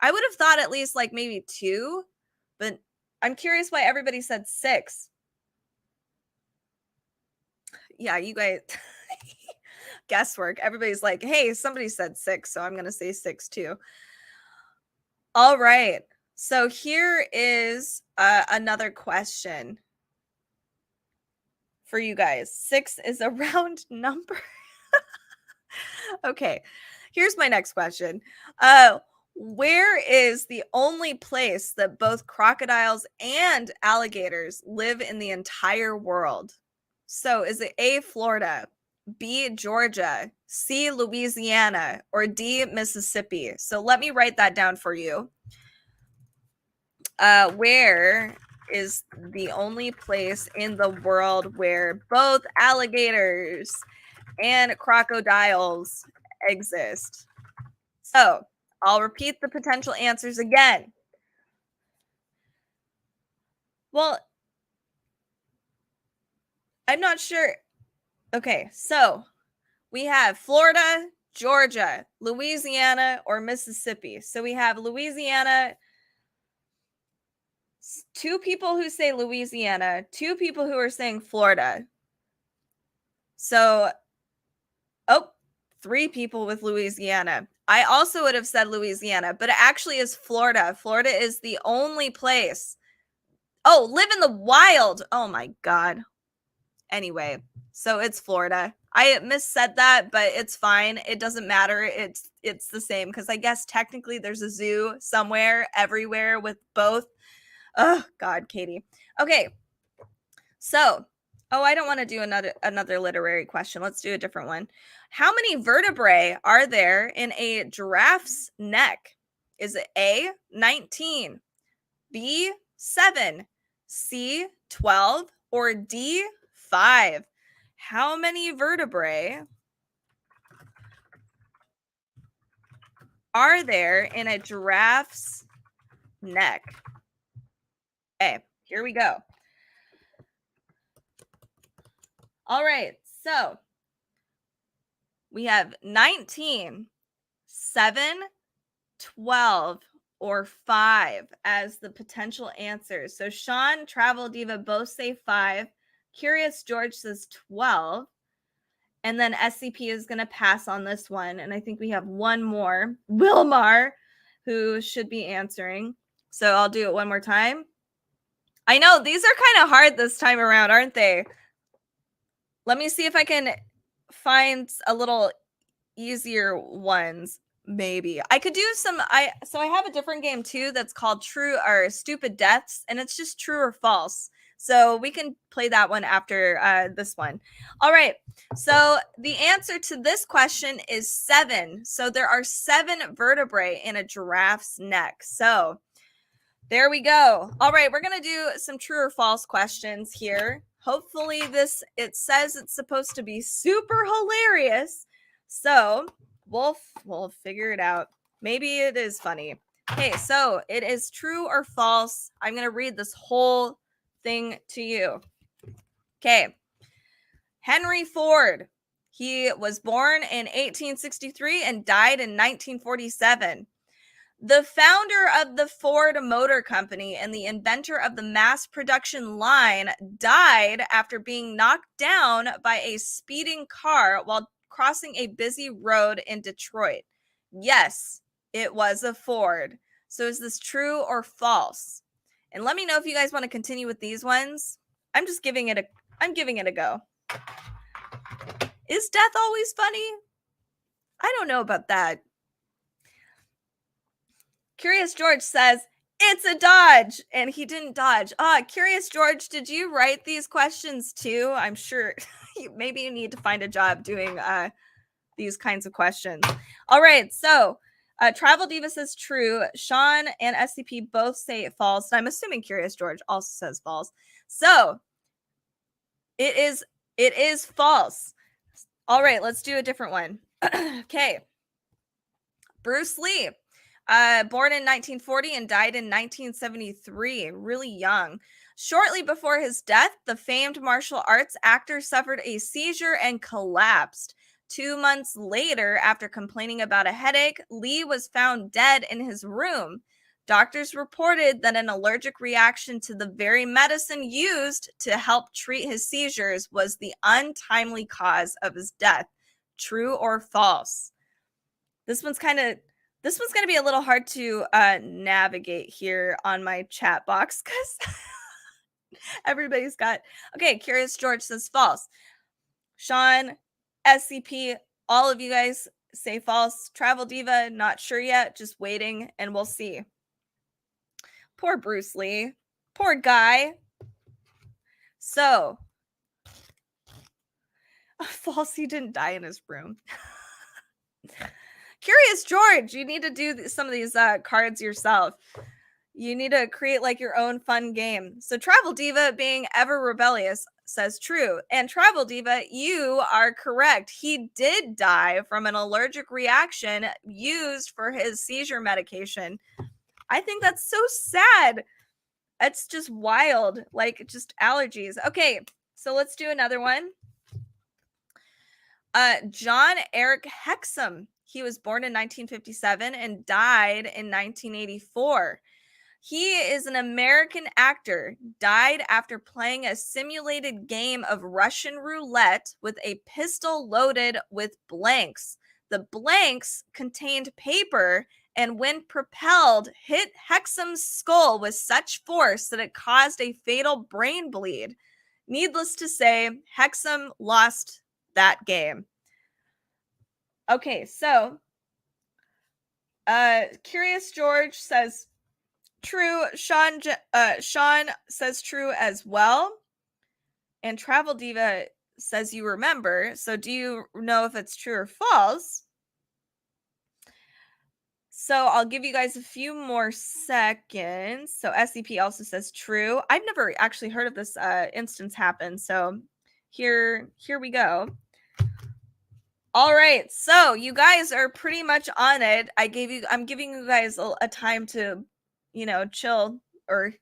I would have thought at least like maybe 2, but I'm curious why everybody said 6. Yeah, you guys guesswork. Everybody's like, hey, somebody said 6, so I'm going to say 6 too. All right. So here is another question for you guys. 6 is a round number. Okay. Here's my next question. Where is the only place that both crocodiles and alligators live in the entire world? So is it A, Florida, B, Georgia, C, Louisiana, or D, Mississippi? So let me write that down for you. Where is the only place in the world where both alligators and crocodiles exist? So I'll repeat the potential answers again. Well, I'm not sure. Okay, so we have Florida, Georgia, Louisiana, or Mississippi. So we have Louisiana. 2 people who say Louisiana, 2 people who are saying Florida. So, 3 people with Louisiana. I also would have said Louisiana, but it actually is Florida. Florida is the only place. Oh, live in the wild. Oh my God. Anyway, so it's Florida. I missaid that, but it's fine. It doesn't matter. It's the same because I guess technically there's a zoo somewhere, everywhere with both. Oh God, Katie. Okay. So, I don't want to do another literary question. Let's do a different one. How many vertebrae are there in a giraffe's neck? Is it A, 19, B, 7, C, 12, or D, 5? How many vertebrae are there in a giraffe's neck? Okay, here we go. All right, so we have 19, 7, 12, or 5 as the potential answers. So Sean, Travel Diva both say 5. Curious George says 12. And then SCP is going to pass on this one. And I think we have one more, Wilmar, who should be answering. So I'll do it one more time. I know these are kind of hard this time around, aren't they? Let me see if I can find a little easier ones. Maybe I could do some. I have a different game too that's called True or Stupid Deaths, and it's just true or false. So we can play that one after this one. All right. So the answer to this question is 7. So there are 7 vertebrae in a giraffe's neck. So there we go. All right, we're going to do some true or false questions here. Hopefully it says it's supposed to be super hilarious. So we'll figure it out. Maybe it is funny. Okay, so it is true or false. I'm going to read this whole thing to you. Okay. Henry Ford. He was born in 1863 and died in 1947. The founder of the Ford Motor Company and the inventor of the mass production line died after being knocked down by a speeding car while crossing a busy road in Detroit. Yes, it was a Ford. So is this true or false? And let me know if you guys want to continue with these ones. I'm giving it a go. Is death always funny? I don't know about that. Curious George says, it's a dodge, and he didn't dodge. Curious George, did you write these questions too? I'm sure maybe you need to find a job doing these kinds of questions. All right, so Travel Diva says true. Sean and SCP both say false. I'm assuming Curious George also says false. So it is false. All right, let's do a different one. Okay. Bruce Lee. Born in 1940 and died in 1973, really young. Shortly before his death, the famed martial arts actor suffered a seizure and collapsed. 2 months later, after complaining about a headache, Lee was found dead in his room. Doctors reported that an allergic reaction to the very medicine used to help treat his seizures was the untimely cause of his death. True or false? This one's going to be a little hard to navigate here on my chat box because everybody's got. Okay, Curious George says false. Sean, SCP, all of you guys say false. Travel Diva, not sure yet, just waiting, and we'll see. Poor Bruce Lee. Poor guy. So, false, he didn't die in his room. Curious George, you need to do some of these cards yourself. You need to create like your own fun game. So Travel Diva, being ever rebellious, says true. And Travel Diva, you are correct. He did die from an allergic reaction used for his seizure medication. I think that's so sad. It's just wild. Like, just allergies. Okay, so let's do another one. John Eric Hexum. He was born in 1957 and died in 1984. He is an American actor, died after playing a simulated game of Russian roulette with a pistol loaded with blanks. The blanks contained paper and when propelled, hit Hexum's skull with such force that it caused a fatal brain bleed. Needless to say, Hexum lost that game. Okay, so Curious George says true. Sean says true as well. And Travel Diva says you remember. So do you know if it's true or false? So I'll give you guys a few more seconds. So SCP also says true. I've never actually heard of this instance happen. So here we go. All right, so you guys are pretty much on it. I'm giving you guys a time to, chill or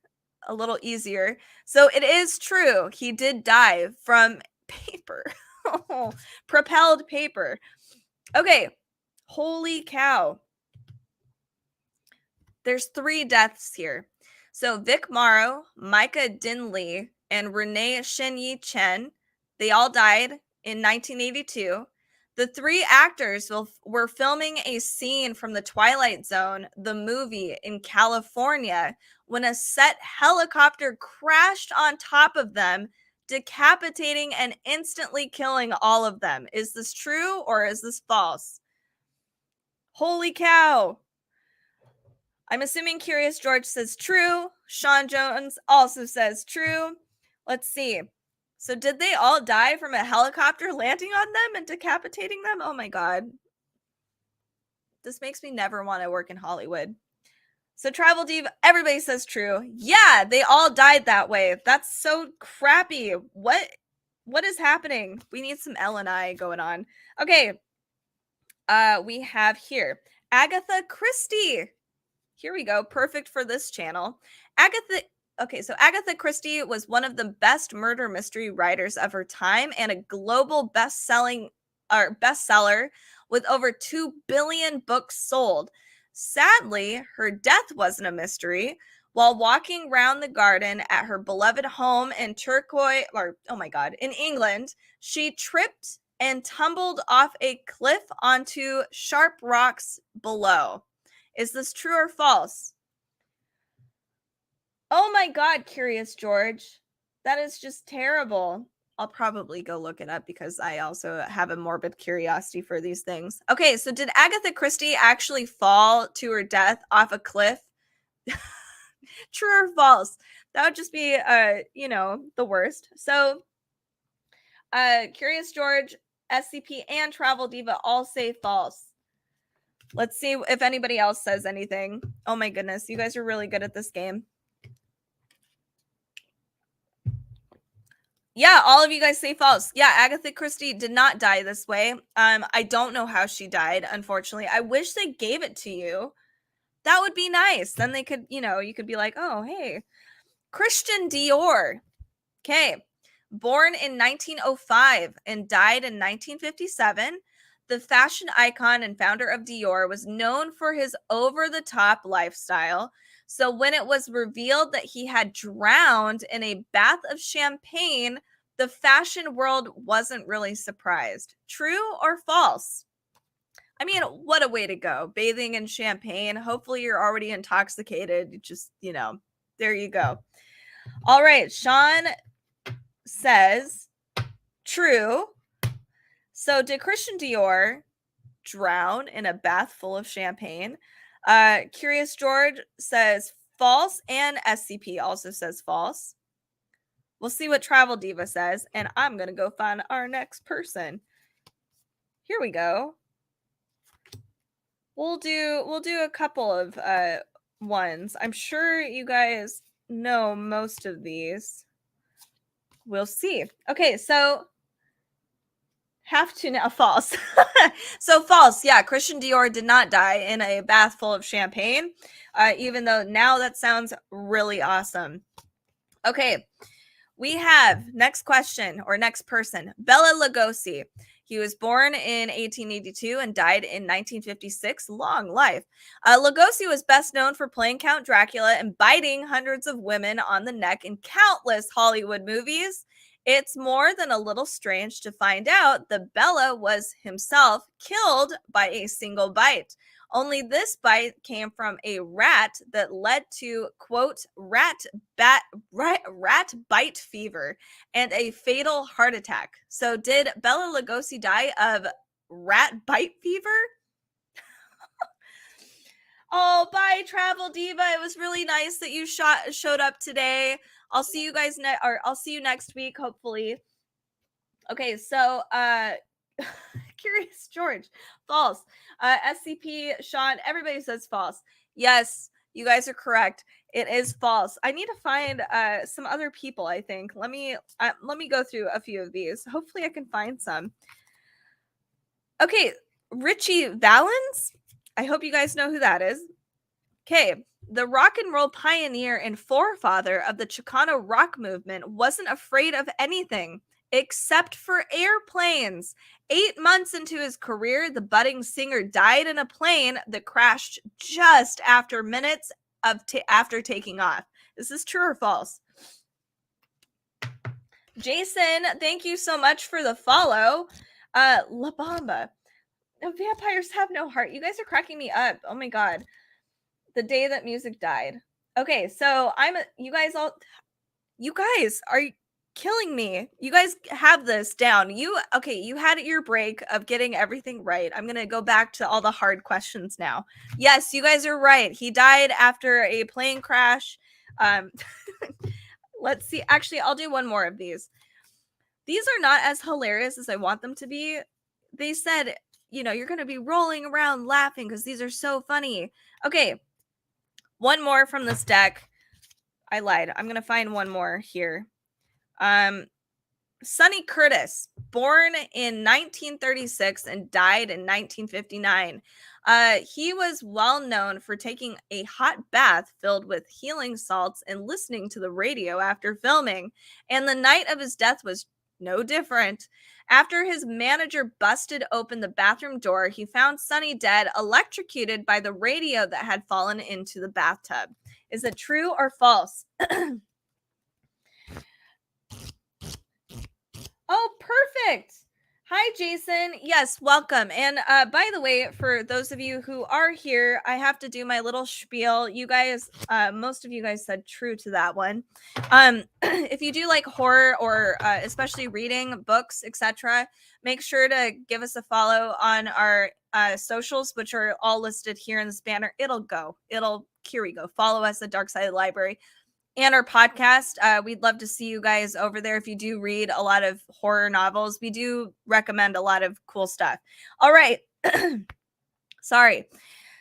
a little easier. So it is true. He did die from paper. Propelled paper. Okay. Holy cow. There's 3 deaths here. So Vic Morrow, Micah Dinley, and Renee Shenyi Chen, they all died in 1982. The 3 actors were filming a scene from The Twilight Zone, the movie, in California when a set helicopter crashed on top of them, decapitating and instantly killing all of them. Is this true or is this false? Holy cow. I'm assuming Curious George says true. Sean Jones also says true. Let's see. So did they all die from a helicopter landing on them and decapitating them? Oh my God. This makes me never want to work in Hollywood. So Travel Diva, everybody says true. Yeah, they all died that way. That's so crappy. What is happening? We need some L&I going on. Okay. We have here Agatha Christie. Here we go. Perfect for this channel. Agatha Christie was one of the best murder mystery writers of her time and a global bestseller with over 2 billion books sold. Sadly, her death wasn't a mystery. While walking around the garden at her beloved home in in England, she tripped and tumbled off a cliff onto sharp rocks below. Is this true or false? Oh my God, Curious George. That is just terrible. I'll probably go look it up because I also have a morbid curiosity for these things. Okay, so did Agatha Christie actually fall to her death off a cliff? True or false? That would just be, the worst. So, Curious George, SCP, and Travel Diva all say false. Let's see if anybody else says anything. Oh my goodness, you guys are really good at this game. Yeah, all of you guys say false. Yeah, Agatha Christie did not die this way. I don't know how she died, unfortunately. I wish they gave it to you. That would be nice. Then they could, you could be like, oh, hey, Christian Dior. Okay. Born in 1905 and died in 1957, the fashion icon and founder of Dior was known for his over the top lifestyle. So when it was revealed that he had drowned in a bath of champagne, the fashion world wasn't really surprised. True or false? I mean, what a way to go. Bathing in champagne. Hopefully, you're already intoxicated. Just, there you go. All right. Sean says true. So, did Christian Dior drown in a bath full of champagne? Curious George says false, and SCP also says false. We'll see what Travel Diva says, and I'm going to go find our next person. Here we go. We'll do a couple of ones. I'm sure you guys know most of these. We'll see. Okay, so have to now false. So false. Yeah, Christian Dior did not die in a bath full of champagne, even though now that sounds really awesome. Okay, we have next question or next person, Bela Lugosi. He was born in 1882 and died in 1956. Long life. Lugosi was best known for playing Count Dracula and biting hundreds of women on the neck in countless Hollywood movies. It's more than a little strange to find out that Bela was himself killed by a single bite. Only this bite came from a rat that led to, quote, rat bite fever and a fatal heart attack. So did Bela Lugosi die of rat bite fever? Oh, bye, Travel Diva. It was really nice that you showed up today. I'll see you guys I'll see you next week, hopefully. Okay, so Curious George, false. SCP, Sean, everybody says false. Yes, you guys are correct. It is false. I need to find some other people, I think. Let me go through a few of these. Hopefully I can find some. Okay, Richie Valens. I hope you guys know who that is. Okay, the rock and roll pioneer and forefather of the Chicano rock movement wasn't afraid of anything except for airplanes. 8 months into his career, the budding singer died in a plane that crashed just after minutes of after taking off. Is this true or false? Jason, thank you so much for the follow. La Bamba. No, vampires have no heart. You guys are cracking me up. Oh my god. The day that music died. Okay, so you guys are killing me. You guys have this down. You had your break of getting everything right. I'm going to go back to all the hard questions now. Yes, you guys are right. He died after a plane crash. Let's see. Actually, I'll do one more of these. These are not as hilarious as I want them to be. They said, you're going to be rolling around laughing because these are so funny. Okay. One more from this deck. I lied. I'm going to find one more here. Sonny Curtis, born in 1936 and died in 1959. He was well known for taking a hot bath filled with healing salts and listening to the radio after filming. And the night of his death was no different. After his manager busted open the bathroom door, he found Sonny dead, electrocuted by the radio that had fallen into the bathtub. Is it true or false? Oh, perfect. Hi, Jason. Yes, welcome. And by the way, for those of you who are here, I have to do my little spiel. You guys, most of you guys said true to that one. If you do like horror or especially reading books, etc., make sure to give us a follow on our socials, which are all listed here in this banner. Here we go. Follow us at Dark Side of the Library. And our podcast. We'd love to see you guys over there. If you do read a lot of horror novels, we do recommend a lot of cool stuff. All right. Sorry.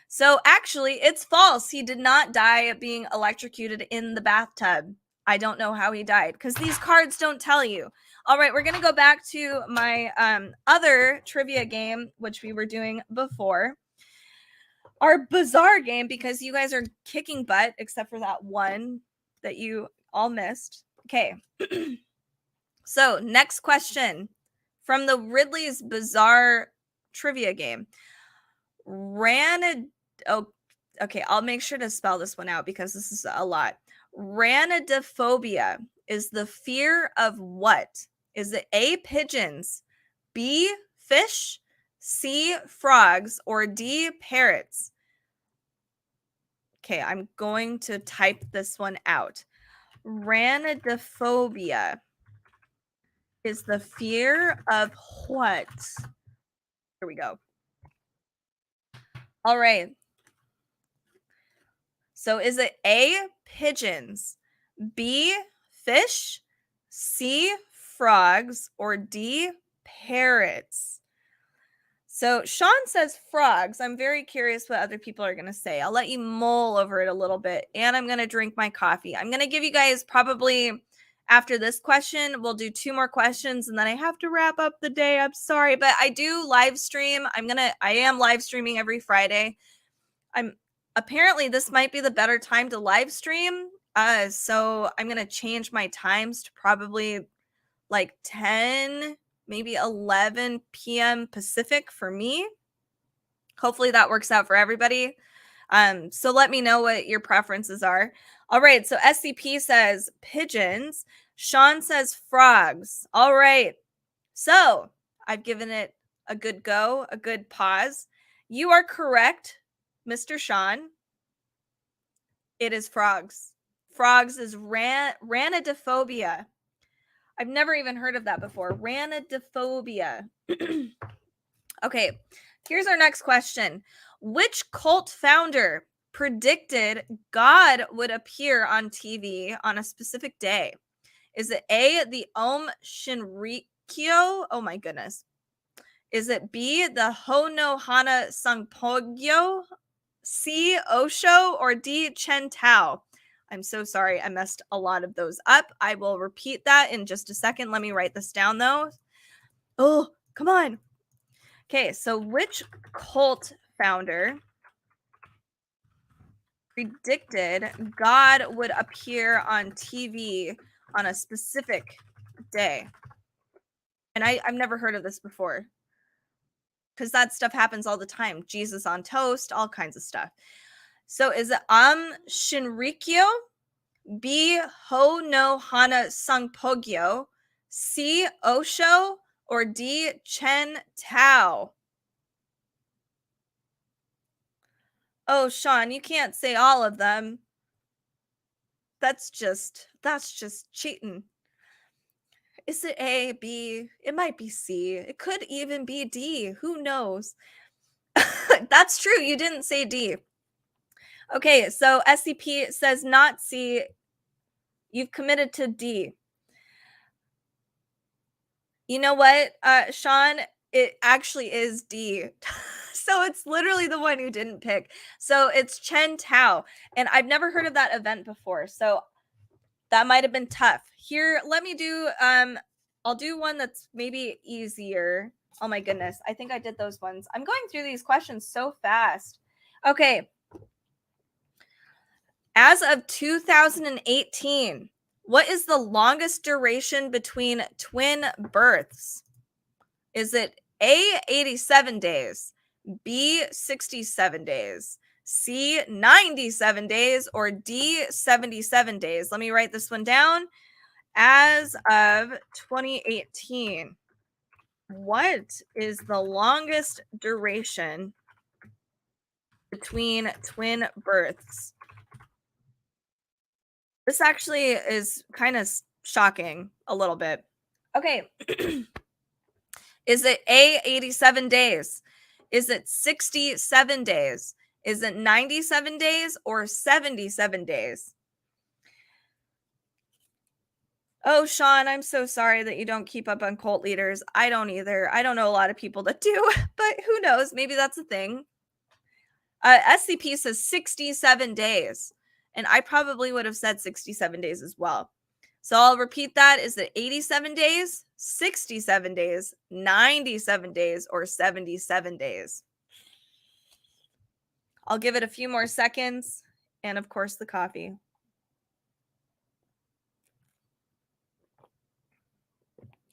So actually, it's false. He did not die being electrocuted in the bathtub. I don't know how he died because these cards don't tell you. All right, we're going to go back to my other trivia game, which we were doing before. our bizarre game, because you guys are kicking butt, except for that one that you all missed. Okay. So, next question from the Ridley's Bizarre Trivia game. Oh, okay, I'll make sure to spell this one out because this is a lot. Ranidophobia is the fear of what? Is it A, pigeons, B, fish, C, frogs, or D, parrots? Okay, I'm going to type this one out. Ranidophobia is the fear of what? Here we go. All right. So is it A, pigeons, B, fish, C, frogs, or D, parrots? So Sean says frogs. I'm very curious what other people are going to say. I'll let you mull over it a little bit, and I'm going to drink my coffee. I'm going to give you guys probably after this question, we'll do 2 more questions, and then I have to wrap up the day. I'm sorry, but I do live stream. I am live streaming every Friday. Apparently this might be the better time to live stream. So I'm going to change my times to probably like 10, maybe 11 p.m. Pacific for me. Hopefully that works out for everybody. So let me know what your preferences are. All right. So SCP says pigeons. Sean says frogs. All right. So I've given it a good go, a good pause. You are correct, Mr. Sean. It is frogs. Frogs is ranidophobia. I've never even heard of that before. Ranidophobia. Okay, here's our next question. Which cult founder predicted God would appear on TV on a specific day? Is it A, the Om Shinrikyo? Oh my goodness. Is it B, the Hono Hana Sangpogyo? C, Osho, or D, Chen Tao? I'm so sorry. I messed a lot of those up. I will repeat that in just a second. Let me write this down though. Oh, come on. Okay, so which cult founder predicted God would appear on TV on a specific day? And I've never heard of this before because that stuff happens all the time. Jesus on toast, all kinds of stuff. So is it Shinrikyo, B, Ho no Hana Sangpogyo, C, Osho, or D, Chen Tao? Oh, Sean, you can't say all of them. That's just cheating. Is it A, B? It might be C. It could even be D. Who knows? That's true. You didn't say D. Okay, so SCP says not C. You've committed to D. You know what, Sean? It actually is D. So it's literally the one you didn't pick. So it's Chen Tao. And I've never heard of that event before. So that might have been tough. Here, let me do I'll do one that's maybe easier. Oh my goodness. I think I did those ones. I'm going through these questions so fast. Okay. As of 2018, what is the longest duration between twin births? Is it A, 87 days, B, 67 days, C, 97 days, or D, 77 days? Let me write this one down. As of 2018, what is the longest duration between twin births? This actually is kind of shocking a little bit. Okay. Is it A, 87 days? Is it 67 days? Is it 97 days or 77 days? Oh, Sean, I'm so sorry that you don't keep up on cult leaders. I don't either. I don't know a lot of people that do, but who knows? Maybe that's a thing. SCP says 67 days, and I probably would have said 67 days as well. So I'll repeat that. Is it 87 days, 67 days, 97 days, or 77 days? I'll give it a few more seconds, and of course the coffee.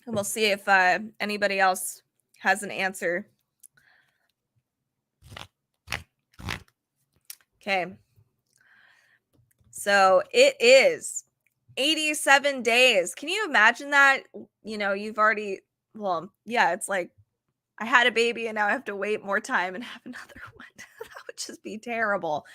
And we'll see if anybody else has an answer. Okay. So it is 87 days. Can you imagine that? You know, you've already, well, yeah, it's like I had a baby and now I have to wait more time and have another one. That would just be terrible.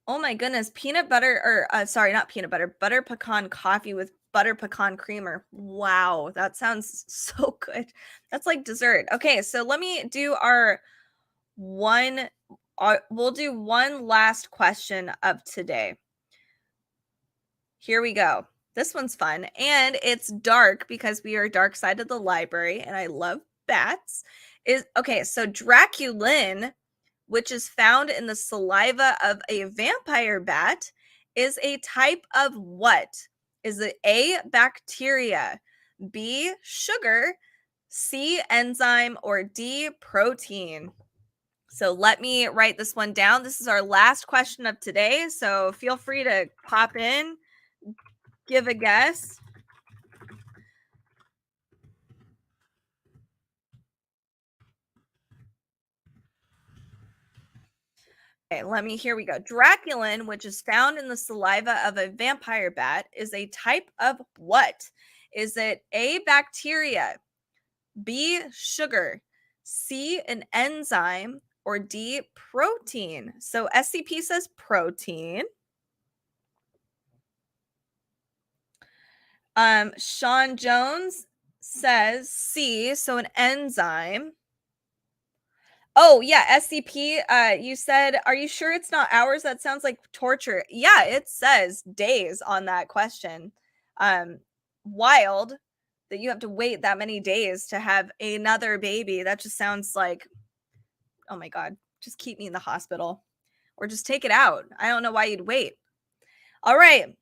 Oh my goodness, peanut butter or sorry, not peanut butter, butter pecan coffee with butter pecan creamer. Wow, that sounds so good. That's like dessert. Okay, so let me do our one we'll do one last question of today. Here we go. This one's fun and it's dark because we are dark side of the library and I love bats. Is okay, so Draculin, which is found in the saliva of a vampire bat, is a type of what? Is it A, bacteria, B, sugar, C, enzyme, or D, protein? So let me write this one down. This is our last question of today. So feel free to pop in, give a guess. Okay, here we go. Draculin, which is found in the saliva of a vampire bat, is a type of what? Is it A, bacteria, B, sugar, C, an enzyme, or D, protein? So SCP says protein. Sean Jones says C, so an enzyme. Oh, yeah, SCP, you said, are you sure it's not hours? That sounds like torture. Yeah, it says days on that question. Wild that you have to wait that many days to have another baby. That just sounds like, oh my God, just keep me in the hospital or just take it out. I don't know why you'd wait. All right.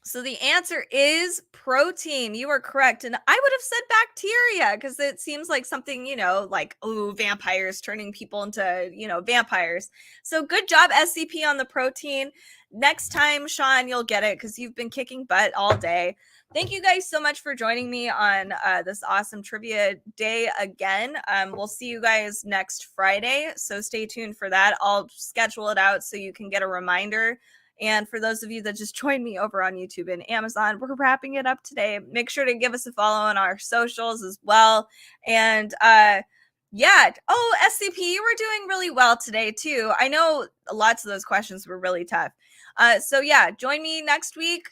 So the answer is protein. You are correct. And I would have said bacteria because it seems like something, you know, like, oh, vampires turning people into, you know, vampires. So good job, SCP, on the protein. Next time, Sean, you'll get it because you've been kicking butt all day. Thank you guys so much for joining me on this awesome trivia day again. We'll see you guys next Friday. So stay tuned for that. I'll schedule it out so you can get a reminder. And for those of you that just joined me over on YouTube and Amazon, we're wrapping it up today. Make sure to give us a follow on our socials as well. And yeah. Oh, SCP, you were doing really well today too. I know lots of those questions were really tough. So yeah, join me next week.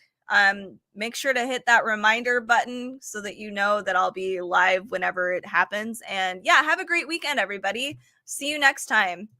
Make sure to hit that reminder button so that you know that I'll be live whenever it happens. And yeah, have a great weekend, everybody. See you next time.